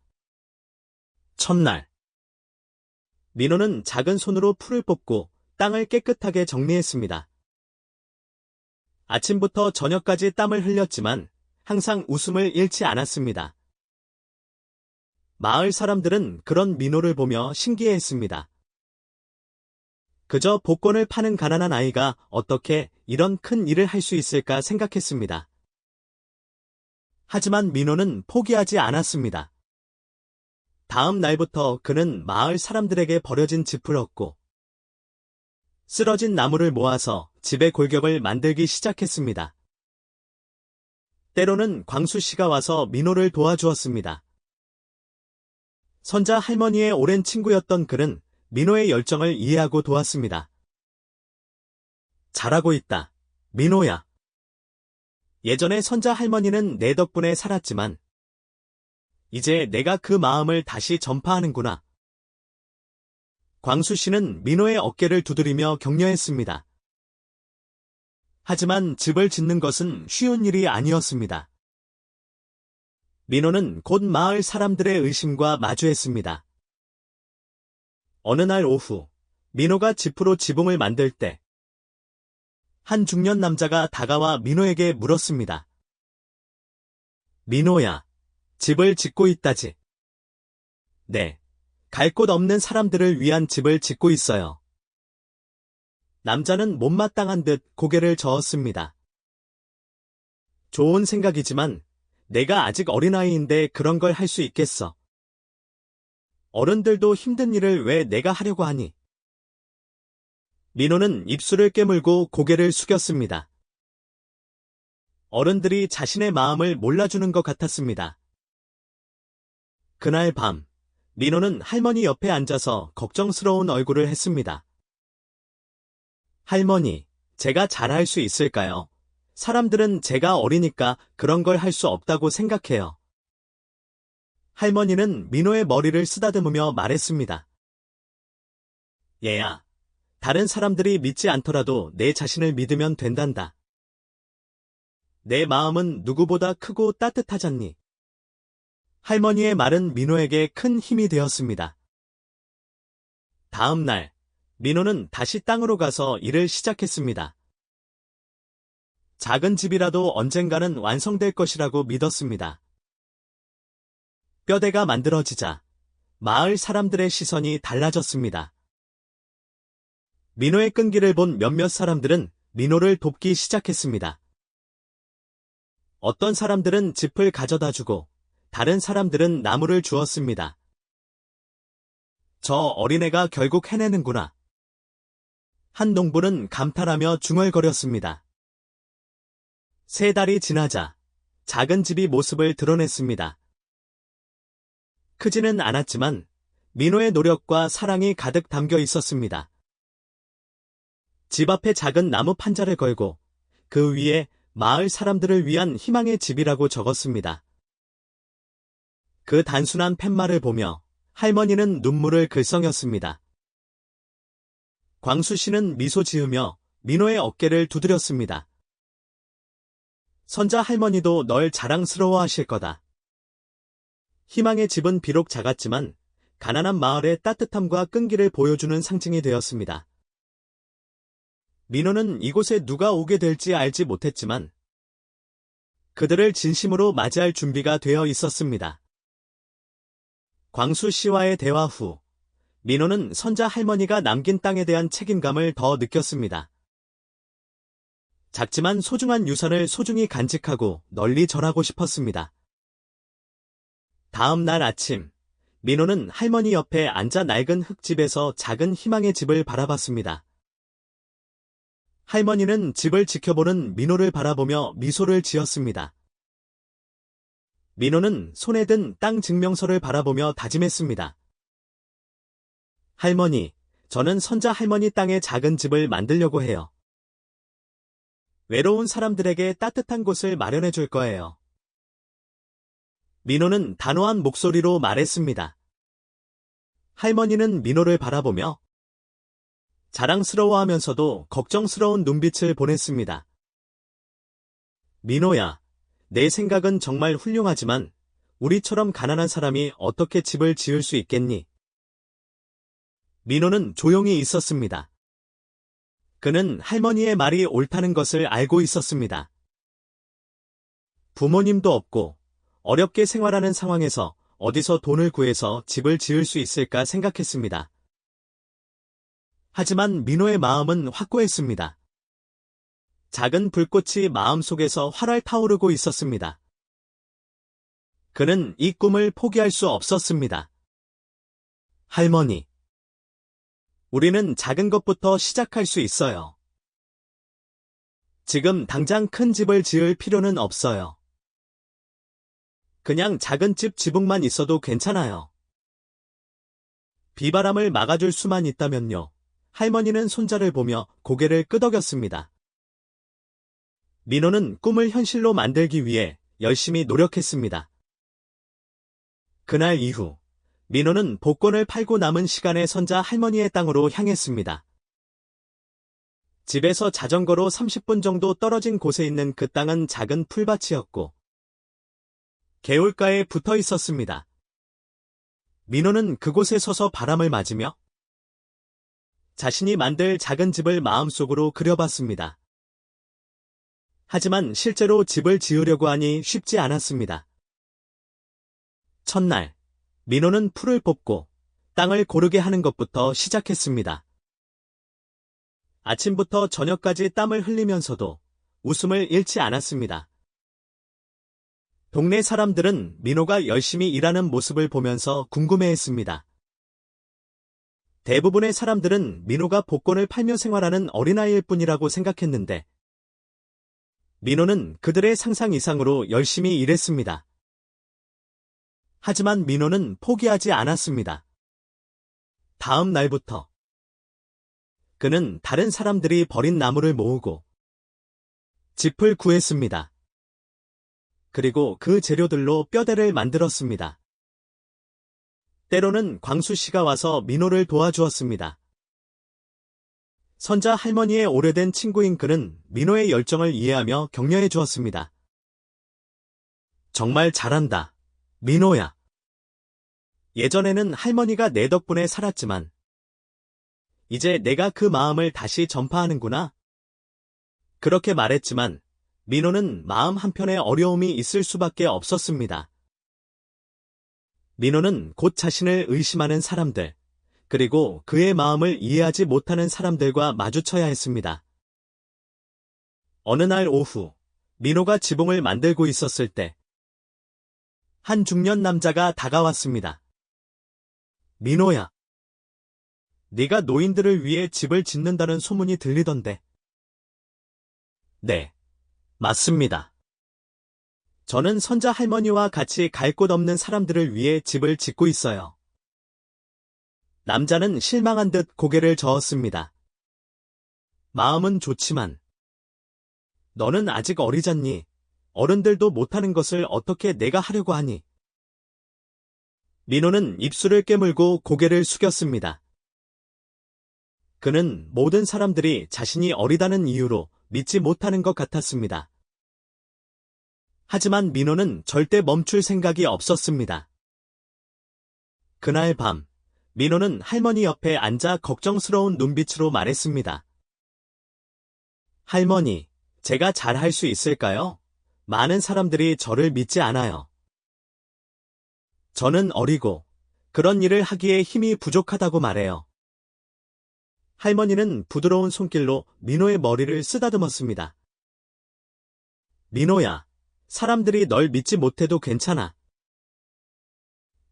첫날, 민호는 작은 손으로 풀을 뽑고 땅을 깨끗하게 정리했습니다. 아침부터 저녁까지 땀을 흘렸지만 항상 웃음을 잃지 않았습니다. 마을 사람들은 그런 민호를 보며 신기해했습니다. 그저 복권을 파는 가난한 아이가 어떻게 이런 큰 일을 할 수 있을까 생각했습니다. 하지만 민호는 포기하지 않았습니다. 다음 날부터 그는 마을 사람들에게 버려진 짚을 얻고 쓰러진 나무를 모아서 집의 골격을 만들기 시작했습니다. 때로는 광수 씨가 와서 민호를 도와주었습니다. 선자 할머니의 오랜 친구였던 그는 민호의 열정을 이해하고 도왔습니다. 잘하고 있다, 민호야. 예전에 선자 할머니는 내 덕분에 살았지만 이제 내가 그 마음을 다시 전파하는구나. 광수 씨는 민호의 어깨를 두드리며 격려했습니다. 하지만 집을 짓는 것은 쉬운 일이 아니었습니다. 민호는 곧 마을 사람들의 의심과 마주했습니다. 어느 날 오후, 민호가 지프로 지붕을 만들 때 한 중년 남자가 다가와 민호에게 물었습니다. 민호야, 집을 짓고 있다지? 네, 갈 곳 없는 사람들을 위한 집을 짓고 있어요. 남자는 못마땅한 듯 고개를 저었습니다. 좋은 생각이지만 내가 아직 어린아이인데 그런 걸 할 수 있겠어. 어른들도 힘든 일을 왜 내가 하려고 하니? 민호는 입술을 깨물고 고개를 숙였습니다. 어른들이 자신의 마음을 몰라주는 것 같았습니다. 그날 밤, 민호는 할머니 옆에 앉아서 걱정스러운 얼굴을 했습니다. 할머니, 제가 잘할 수 있을까요? 사람들은 제가 어리니까 그런 걸 할 수 없다고 생각해요. 할머니는 민호의 머리를 쓰다듬으며 말했습니다. 얘야, 다른 사람들이 믿지 않더라도 내 자신을 믿으면 된단다. 내 마음은 누구보다 크고 따뜻하잖니. 할머니의 말은 민호에게 큰 힘이 되었습니다. 다음 날, 민호는 다시 땅으로 가서 일을 시작했습니다. 작은 집이라도 언젠가는 완성될 것이라고 믿었습니다. 뼈대가 만들어지자 마을 사람들의 시선이 달라졌습니다. 민호의 끈기를 본 몇몇 사람들은 민호를 돕기 시작했습니다. 어떤 사람들은 짚을 가져다주고 다른 사람들은 나무를 주었습니다. 저 어린애가 결국 해내는구나. 한 농부는 감탄하며 중얼거렸습니다. 3달이 지나자 작은 집이 모습을 드러냈습니다. 크지는 않았지만 민호의 노력과 사랑이 가득 담겨 있었습니다. 집 앞에 작은 나무 판자를 걸고 그 위에 마을 사람들을 위한 희망의 집이라고 적었습니다. 그 단순한 팻말을 보며 할머니는 눈물을 글썽였습니다. 광수 씨는 미소 지으며 민호의 어깨를 두드렸습니다. 선자 할머니도 널 자랑스러워하실 거다. 희망의 집은 비록 작았지만 가난한 마을의 따뜻함과 끈기를 보여주는 상징이 되었습니다. 민호는 이곳에 누가 오게 될지 알지 못했지만 그들을 진심으로 맞이할 준비가 되어 있었습니다. 광수 씨와의 대화 후 민호는 선자 할머니가 남긴 땅에 대한 책임감을 더 느꼈습니다. 작지만 소중한 유산을 소중히 간직하고 널리 전하고 싶었습니다. 다음 날 아침, 민호는 할머니 옆에 앉아 낡은 흙집에서 작은 희망의 집을 바라봤습니다. 할머니는 집을 지켜보는 민호를 바라보며 미소를 지었습니다. 민호는 손에 든 땅 증명서를 바라보며 다짐했습니다. 할머니, 저는 선자 할머니 땅에 작은 집을 만들려고 해요. 외로운 사람들에게 따뜻한 곳을 마련해 줄 거예요. 민호는 단호한 목소리로 말했습니다. 할머니는 민호를 바라보며 자랑스러워하면서도 걱정스러운 눈빛을 보냈습니다. 민호야, 내 생각은 정말 훌륭하지만 우리처럼 가난한 사람이 어떻게 집을 지을 수 있겠니? 민호는 조용히 있었습니다. 그는 할머니의 말이 옳다는 것을 알고 있었습니다. 부모님도 없고 어렵게 생활하는 상황에서 어디서 돈을 구해서 집을 지을 수 있을까 생각했습니다. 하지만 민호의 마음은 확고했습니다. 작은 불꽃이 마음속에서 활활 타오르고 있었습니다. 그는 이 꿈을 포기할 수 없었습니다. 할머니, 우리는 작은 것부터 시작할 수 있어요. 지금 당장 큰 집을 지을 필요는 없어요. 그냥 작은 집 지붕만 있어도 괜찮아요. 비바람을 막아줄 수만 있다면요. 할머니는 손자를 보며 고개를 끄덕였습니다. 민호는 꿈을 현실로 만들기 위해 열심히 노력했습니다. 그날 이후 민호는 복권을 팔고 남은 시간에 선자 할머니의 땅으로 향했습니다. 집에서 자전거로 30분 정도 떨어진 곳에 있는 그 땅은 작은 풀밭이었고 개울가에 붙어 있었습니다. 민호는 그곳에 서서 바람을 맞으며 자신이 만들 작은 집을 마음속으로 그려봤습니다. 하지만 실제로 집을 지으려고 하니 쉽지 않았습니다. 첫날, 민호는 풀을 뽑고 땅을 고르게 하는 것부터 시작했습니다. 아침부터 저녁까지 땀을 흘리면서도 웃음을 잃지 않았습니다. 동네 사람들은 민호가 열심히 일하는 모습을 보면서 궁금해했습니다. 대부분의 사람들은 민호가 복권을 팔며 생활하는 어린아이일 뿐이라고 생각했는데 민호는 그들의 상상 이상으로 열심히 일했습니다. 하지만 민호는 포기하지 않았습니다. 다음 날부터 그는 다른 사람들이 버린 나무를 모으고 짚을 구했습니다. 그리고 그 재료들로 뼈대를 만들었습니다. 때로는 광수 씨가 와서 민호를 도와주었습니다. 선자 할머니의 오래된 친구인 그는 민호의 열정을 이해하며 격려해 주었습니다. 정말 잘한다, 민호야. 예전에는 할머니가 내 덕분에 살았지만 이제 내가 그 마음을 다시 전파하는구나. 그렇게 말했지만 민호는 마음 한편에 어려움이 있을 수밖에 없었습니다. 민호는 곧 자신을 의심하는 사람들, 그리고 그의 마음을 이해하지 못하는 사람들과 마주쳐야 했습니다. 어느 날 오후, 민호가 지붕을 만들고 있었을 때 한 중년 남자가 다가왔습니다. 민호야, 네가 노인들을 위해 집을 짓는다는 소문이 들리던데. 네, 맞습니다. 저는 선자 할머니와 같이 갈 곳 없는 사람들을 위해 집을 짓고 있어요. 남자는 실망한 듯 고개를 저었습니다. 마음은 좋지만 너는 아직 어리잖니. 어른들도 못하는 것을 어떻게 내가 하려고 하니? 민호는 입술을 깨물고 고개를 숙였습니다. 그는 모든 사람들이 자신이 어리다는 이유로 믿지 못하는 것 같았습니다. 하지만 민호는 절대 멈출 생각이 없었습니다. 그날 밤, 민호는 할머니 옆에 앉아 걱정스러운 눈빛으로 말했습니다. 할머니, 제가 잘 할 수 있을까요? 많은 사람들이 저를 믿지 않아요. 저는 어리고 그런 일을 하기에 힘이 부족하다고 말해요. 할머니는 부드러운 손길로 민호의 머리를 쓰다듬었습니다. 민호야, 사람들이 널 믿지 못해도 괜찮아.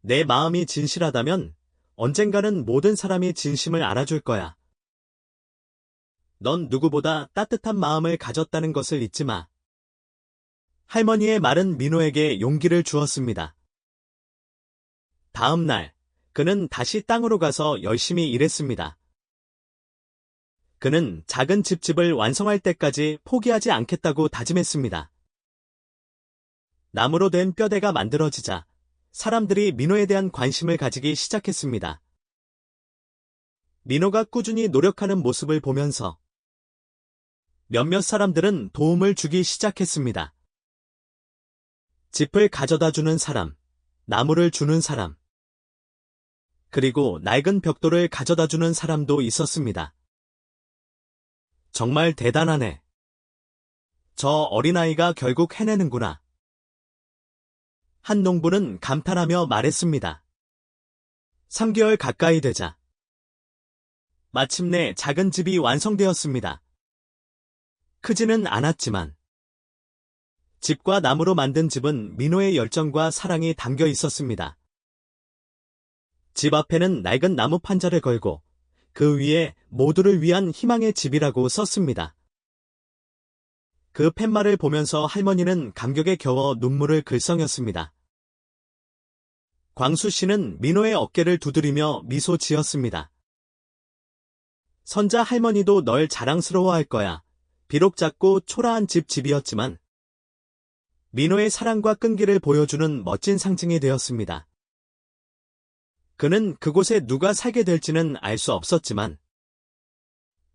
내 마음이 진실하다면 언젠가는 모든 사람이 진심을 알아줄 거야. 넌 누구보다 따뜻한 마음을 가졌다는 것을 잊지 마. 할머니의 말은 민호에게 용기를 주었습니다. 다음 날, 그는 다시 땅으로 가서 열심히 일했습니다. 그는 작은 집집을 완성할 때까지 포기하지 않겠다고 다짐했습니다. 나무로 된 뼈대가 만들어지자 사람들이 민호에 대한 관심을 가지기 시작했습니다. 민호가 꾸준히 노력하는 모습을 보면서 몇몇 사람들은 도움을 주기 시작했습니다. 짚을 가져다 주는 사람, 나무를 주는 사람, 그리고 낡은 벽돌을 가져다 주는 사람도 있었습니다. 정말 대단하네. 저 어린아이가 결국 해내는구나. 한 농부는 감탄하며 말했습니다. 3개월 가까이 되자 마침내 작은 집이 완성되었습니다. 크지는 않았지만 집과 나무로 만든 집은 민호의 열정과 사랑이 담겨 있었습니다. 집 앞에는 낡은 나무 판자를 걸고 그 위에 모두를 위한 희망의 집이라고 썼습니다. 그 팻말을 보면서 할머니는 감격에 겨워 눈물을 글썽였습니다. 광수 씨는 민호의 어깨를 두드리며 미소 지었습니다. 선자 할머니도 널 자랑스러워할 거야. 비록 작고 초라한 집이었지만 민호의 사랑과 끈기를 보여주는 멋진 상징이 되었습니다. 그는 그곳에 누가 살게 될지는 알 수 없었지만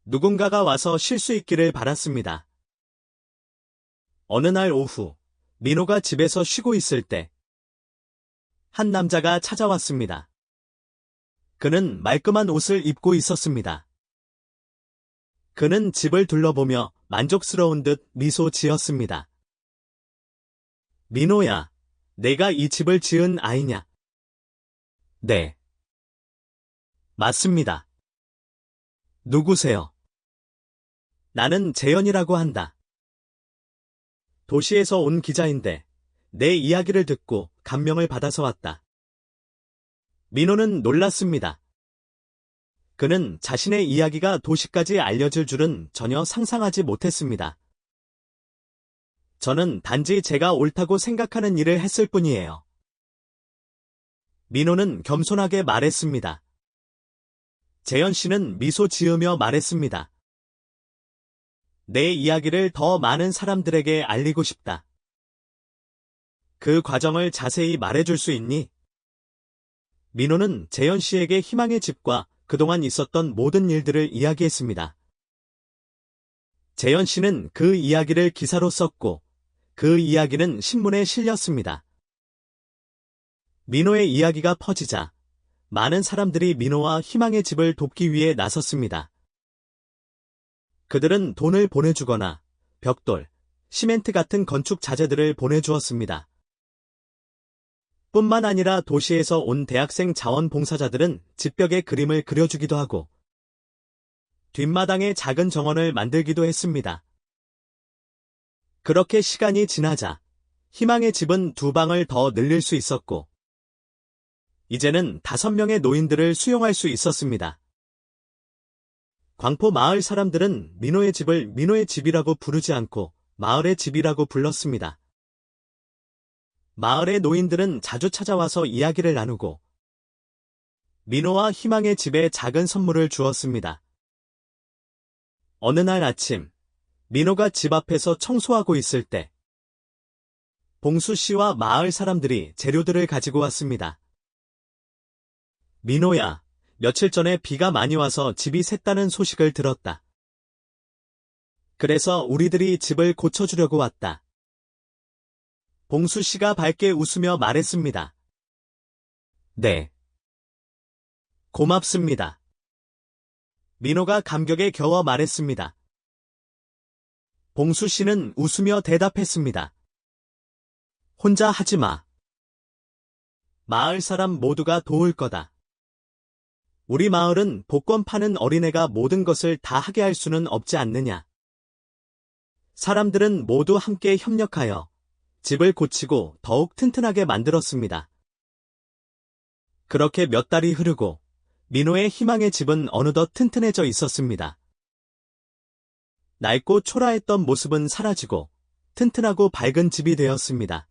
누군가가 와서 쉴 수 있기를 바랐습니다. 어느 날 오후, 민호가 집에서 쉬고 있을 때 한 남자가 찾아왔습니다. 그는 말끔한 옷을 입고 있었습니다. 그는 집을 둘러보며 만족스러운 듯 미소 지었습니다. 민호야, 내가 이 집을 지은 아이냐? 네. 맞습니다. 누구세요? 나는 재현이라고 한다. 도시에서 온 기자인데 내 이야기를 듣고 감명을 받아서 왔다. 민호는 놀랐습니다. 그는 자신의 이야기가 도시까지 알려질 줄은 전혀 상상하지 못했습니다. 저는 단지 제가 옳다고 생각하는 일을 했을 뿐이에요. 민호는 겸손하게 말했습니다. 재현 씨는 미소 지으며 말했습니다. 내 이야기를 더 많은 사람들에게 알리고 싶다. 그 과정을 자세히 말해줄 수 있니? 민호는 재현 씨에게 희망의 집과 그동안 있었던 모든 일들을 이야기했습니다. 재현 씨는 그 이야기를 기사로 썼고 그 이야기는 신문에 실렸습니다. 민호의 이야기가 퍼지자 많은 사람들이 민호와 희망의 집을 돕기 위해 나섰습니다. 그들은 돈을 보내주거나 벽돌, 시멘트 같은 건축 자재들을 보내주었습니다. 뿐만 아니라 도시에서 온 대학생 자원봉사자들은 집벽에 그림을 그려주기도 하고 뒷마당에 작은 정원을 만들기도 했습니다. 그렇게 시간이 지나자 희망의 집은 2방을 더 늘릴 수 있었고 이제는 5명의 노인들을 수용할 수 있었습니다. 광포 마을 사람들은 민호의 집을 민호의 집이라고 부르지 않고 마을의 집이라고 불렀습니다. 마을의 노인들은 자주 찾아와서 이야기를 나누고 민호와 희망의 집에 작은 선물을 주었습니다. 어느 날 아침, 민호가 집 앞에서 청소하고 있을 때, 봉수 씨와 마을 사람들이 재료들을 가지고 왔습니다. 민호야, 며칠 전에 비가 많이 와서 집이 샜다는 소식을 들었다. 그래서 우리들이 집을 고쳐주려고 왔다. 봉수 씨가 밝게 웃으며 말했습니다. 네. 고맙습니다. 민호가 감격에 겨워 말했습니다. 봉수 씨는 웃으며 대답했습니다. 혼자 하지 마. 마을 사람 모두가 도울 거다. 우리 마을은 복권 파는 어린애가 모든 것을 다 하게 할 수는 없지 않느냐. 사람들은 모두 함께 협력하여 집을 고치고 더욱 튼튼하게 만들었습니다. 그렇게 몇 달이 흐르고 민호의 희망의 집은 어느덧 튼튼해져 있었습니다. 낡고 초라했던 모습은 사라지고 튼튼하고 밝은 집이 되었습니다.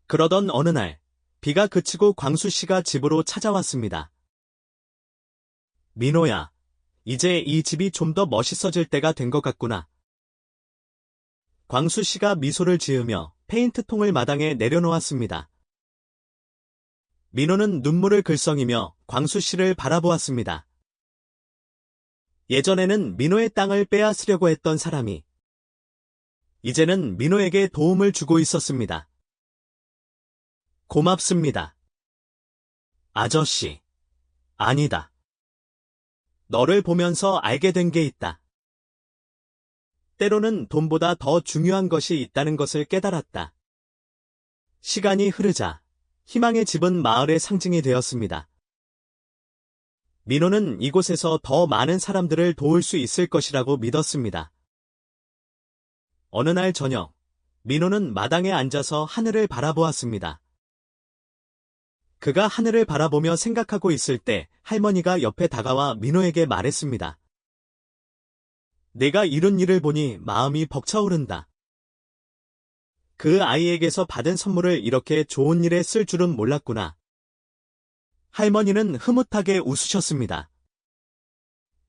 그러던 어느 날, 비가 그치고 광수 씨가 집으로 찾아왔습니다. 민호야, 이제 이 집이 좀 더 멋있어질 때가 된 것 같구나. 광수 씨가 미소를 지으며 페인트통을 마당에 내려놓았습니다. 민호는 눈물을 글썽이며 광수 씨를 바라보았습니다. 예전에는 민호의 땅을 빼앗으려고 했던 사람이 이제는 민호에게 도움을 주고 있었습니다. 고맙습니다. 아저씨. 아니다. 너를 보면서 알게 된 게 있다. 때로는 돈보다 더 중요한 것이 있다는 것을 깨달았다. 시간이 흐르자 희망의 집은 마을의 상징이 되었습니다. 민호는 이곳에서 더 많은 사람들을 도울 수 있을 것이라고 믿었습니다. 어느 날 저녁, 민호는 마당에 앉아서 하늘을 바라보았습니다. 그가 하늘을 바라보며 생각하고 있을 때 할머니가 옆에 다가와 민호에게 말했습니다. 내가 이룬 일을 보니 마음이 벅차오른다. 그 아이에게서 받은 선물을 이렇게 좋은 일에 쓸 줄은 몰랐구나. 할머니는 흐뭇하게 웃으셨습니다.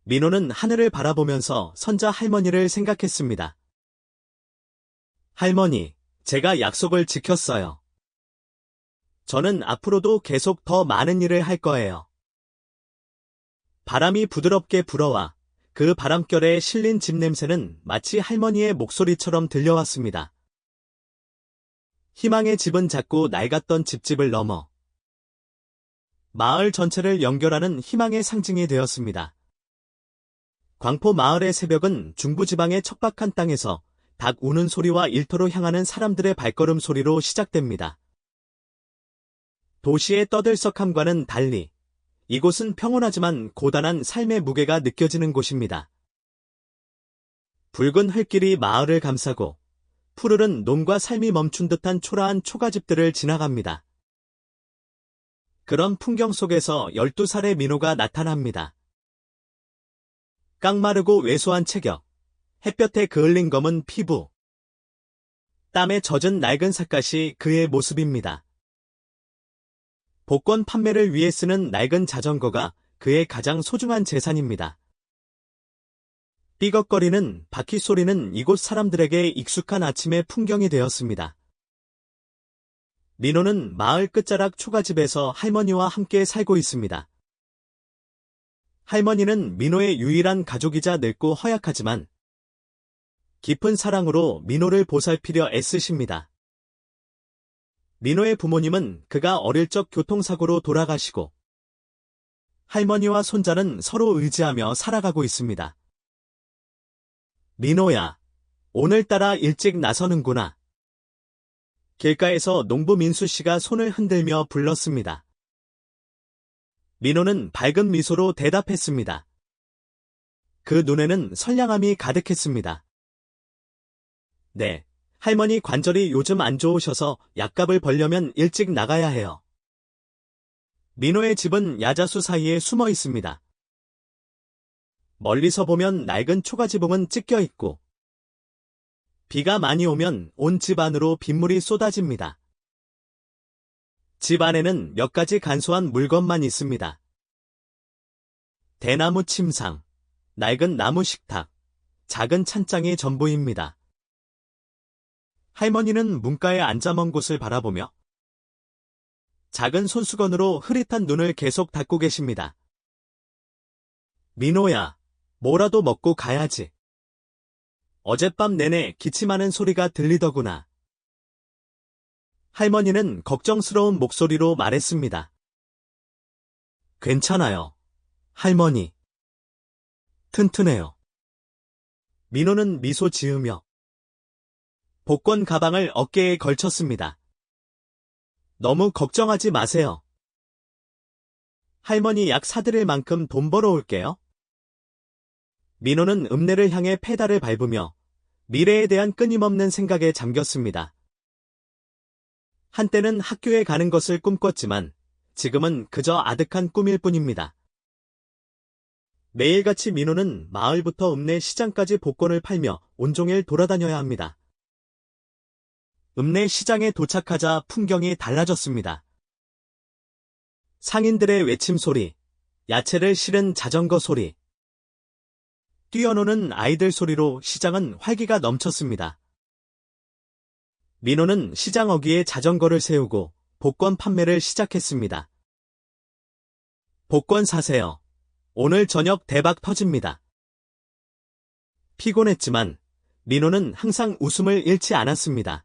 민호는 하늘을 바라보면서 선자 할머니를 생각했습니다. 할머니, 제가 약속을 지켰어요. 저는 앞으로도 계속 더 많은 일을 할 거예요. 바람이 부드럽게 불어와 그 바람결에 실린 집 냄새는 마치 할머니의 목소리처럼 들려왔습니다. 희망의 집은 자꾸 낡았던 집집을 넘어 마을 전체를 연결하는 희망의 상징이 되었습니다. 광포 마을의 새벽은 중부지방의 척박한 땅에서 닭 우는 소리와 일터로 향하는 사람들의 발걸음 소리로 시작됩니다. 도시의 떠들썩함과는 달리 이곳은 평온하지만 고단한 삶의 무게가 느껴지는 곳입니다. 붉은 흙길이 마을을 감싸고 푸르른 논과 삶이 멈춘 듯한 초라한 초가집들을 지나갑니다. 그런 풍경 속에서 12살의 민호가 나타납니다. 깡마르고 왜소한 체격, 햇볕에 그을린 검은 피부, 땀에 젖은 낡은 삿갓이 그의 모습입니다. 복권 판매를 위해 쓰는 낡은 자전거가 그의 가장 소중한 재산입니다. 삐걱거리는 바퀴 소리는 이곳 사람들에게 익숙한 아침의 풍경이 되었습니다. 민호는 마을 끝자락 초가집에서 할머니와 함께 살고 있습니다. 할머니는 민호의 유일한 가족이자 늙고 허약하지만 깊은 사랑으로 민호를 보살피려 애쓰십니다. 민호의 부모님은 그가 어릴 적 교통사고로 돌아가시고 할머니와 손자는 서로 의지하며 살아가고 있습니다. 민호야, 오늘따라 일찍 나서는구나. 길가에서 농부 민수 씨가 손을 흔들며 불렀습니다. 민호는 밝은 미소로 대답했습니다. 그 눈에는 선량함이 가득했습니다. 네, 할머니 관절이 요즘 안 좋으셔서 약값을 벌려면 일찍 나가야 해요. 민호의 집은 야자수 사이에 숨어 있습니다. 멀리서 보면 낡은 초가지붕은 찢겨 있고 비가 많이 오면 온 집 안으로 빗물이 쏟아집니다. 집 안에는 몇 가지 간소한 물건만 있습니다. 대나무 침상, 낡은 나무 식탁, 작은 찬장이 전부입니다. 할머니는 문가에 앉아 먼 곳을 바라보며 작은 손수건으로 흐릿한 눈을 계속 닦고 계십니다. 민호야, 뭐라도 먹고 가야지. 어젯밤 내내 기침하는 소리가 들리더구나. 할머니는 걱정스러운 목소리로 말했습니다. 괜찮아요, 할머니. 튼튼해요. 민호는 미소 지으며 복권 가방을 어깨에 걸쳤습니다. 너무 걱정하지 마세요. 할머니 약 사드릴 만큼 돈 벌어올게요. 민호는 읍내를 향해 페달을 밟으며 미래에 대한 끊임없는 생각에 잠겼습니다. 한때는 학교에 가는 것을 꿈꿨지만 지금은 그저 아득한 꿈일 뿐입니다. 매일같이 민호는 마을부터 읍내 시장까지 복권을 팔며 온종일 돌아다녀야 합니다. 읍내 시장에 도착하자 풍경이 달라졌습니다. 상인들의 외침 소리, 야채를 실은 자전거 소리, 뛰어노는 아이들 소리로 시장은 활기가 넘쳤습니다. 민호는 시장 어귀에 자전거를 세우고 복권 판매를 시작했습니다. 복권 사세요. 오늘 저녁 대박 터집니다. 피곤했지만 민호는 항상 웃음을 잃지 않았습니다.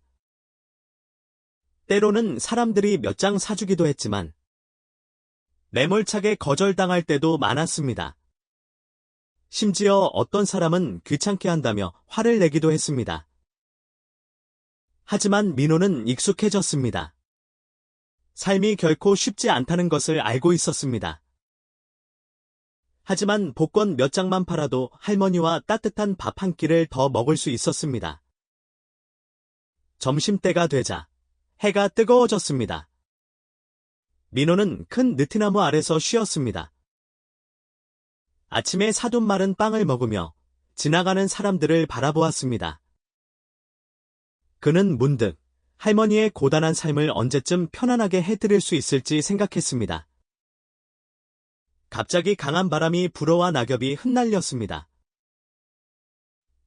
때로는 사람들이 몇 장 사주기도 했지만 매몰차게 거절당할 때도 많았습니다. 심지어 어떤 사람은 귀찮게 한다며 화를 내기도 했습니다. 하지만 민호는 익숙해졌습니다. 삶이 결코 쉽지 않다는 것을 알고 있었습니다. 하지만 복권 몇 장만 팔아도 할머니와 따뜻한 밥 한 끼를 더 먹을 수 있었습니다. 점심때가 되자 해가 뜨거워졌습니다. 민호는 큰 느티나무 아래서 쉬었습니다. 아침에 사돈 마른 빵을 먹으며 지나가는 사람들을 바라보았습니다. 그는 문득 할머니의 고단한 삶을 언제쯤 편안하게 해드릴 수 있을지 생각했습니다. 갑자기 강한 바람이 불어와 낙엽이 흩날렸습니다.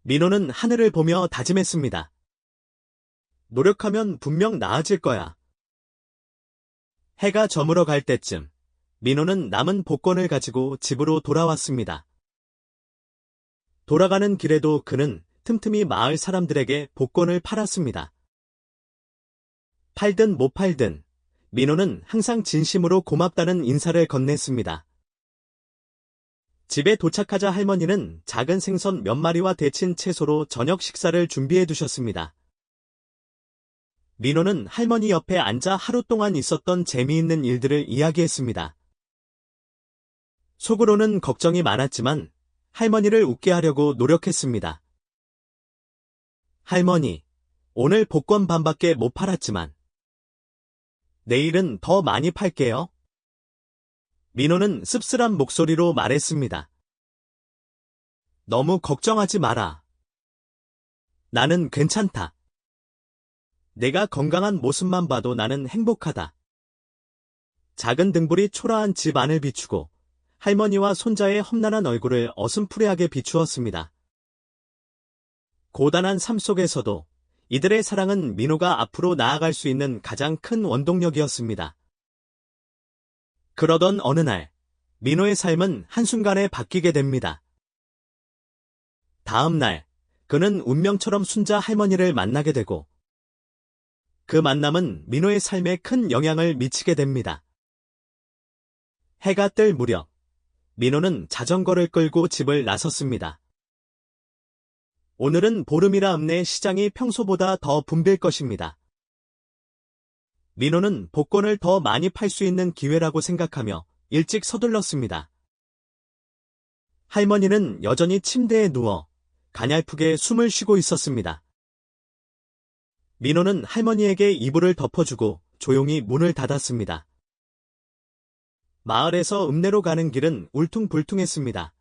민호는 하늘을 보며 다짐했습니다. 노력하면 분명 나아질 거야. 해가 저물어 갈 때쯤 민호는 남은 복권을 가지고 집으로 돌아왔습니다. 돌아가는 길에도 그는 틈틈이 마을 사람들에게 복권을 팔았습니다. 팔든 못 팔든 민호는 항상 진심으로 고맙다는 인사를 건넸습니다. 집에 도착하자 할머니는 작은 생선 몇 마리와 데친 채소로 저녁 식사를 준비해 두셨습니다. 민호는 할머니 옆에 앉아 하루 동안 있었던 재미있는 일들을 이야기했습니다. 속으로는 걱정이 많았지만 할머니를 웃게 하려고 노력했습니다. 할머니, 오늘 복권 반밖에 못 팔았지만 내일은 더 많이 팔게요. 민호는 씁쓸한 목소리로 말했습니다. 너무 걱정하지 마라. 나는 괜찮다. 내가 건강한 모습만 봐도 나는 행복하다. 작은 등불이 초라한 집 안을 비추고 할머니와 손자의 험난한 얼굴을 어슴푸레하게 비추었습니다. 고단한 삶 속에서도 이들의 사랑은 민호가 앞으로 나아갈 수 있는 가장 큰 원동력이었습니다. 그러던 어느 날, 민호의 삶은 한순간에 바뀌게 됩니다. 다음 날, 그는 운명처럼 순자 할머니를 만나게 되고, 그 만남은 민호의 삶에 큰 영향을 미치게 됩니다. 해가 뜰 무렵, 민호는 자전거를 끌고 집을 나섰습니다. 오늘은 보름이라 읍내 시장이 평소보다 더 붐빌 것입니다. 민호는 복권을 더 많이 팔 수 있는 기회라고 생각하며 일찍 서둘렀습니다. 할머니는 여전히 침대에 누워 가냘프게 숨을 쉬고 있었습니다. 민호는 할머니에게 이불을 덮어주고 조용히 문을 닫았습니다. 마을에서 읍내로 가는 길은 울퉁불퉁했습니다.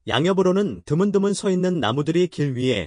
양옆으로는 드문드문 서 있는 나무들이 길 위에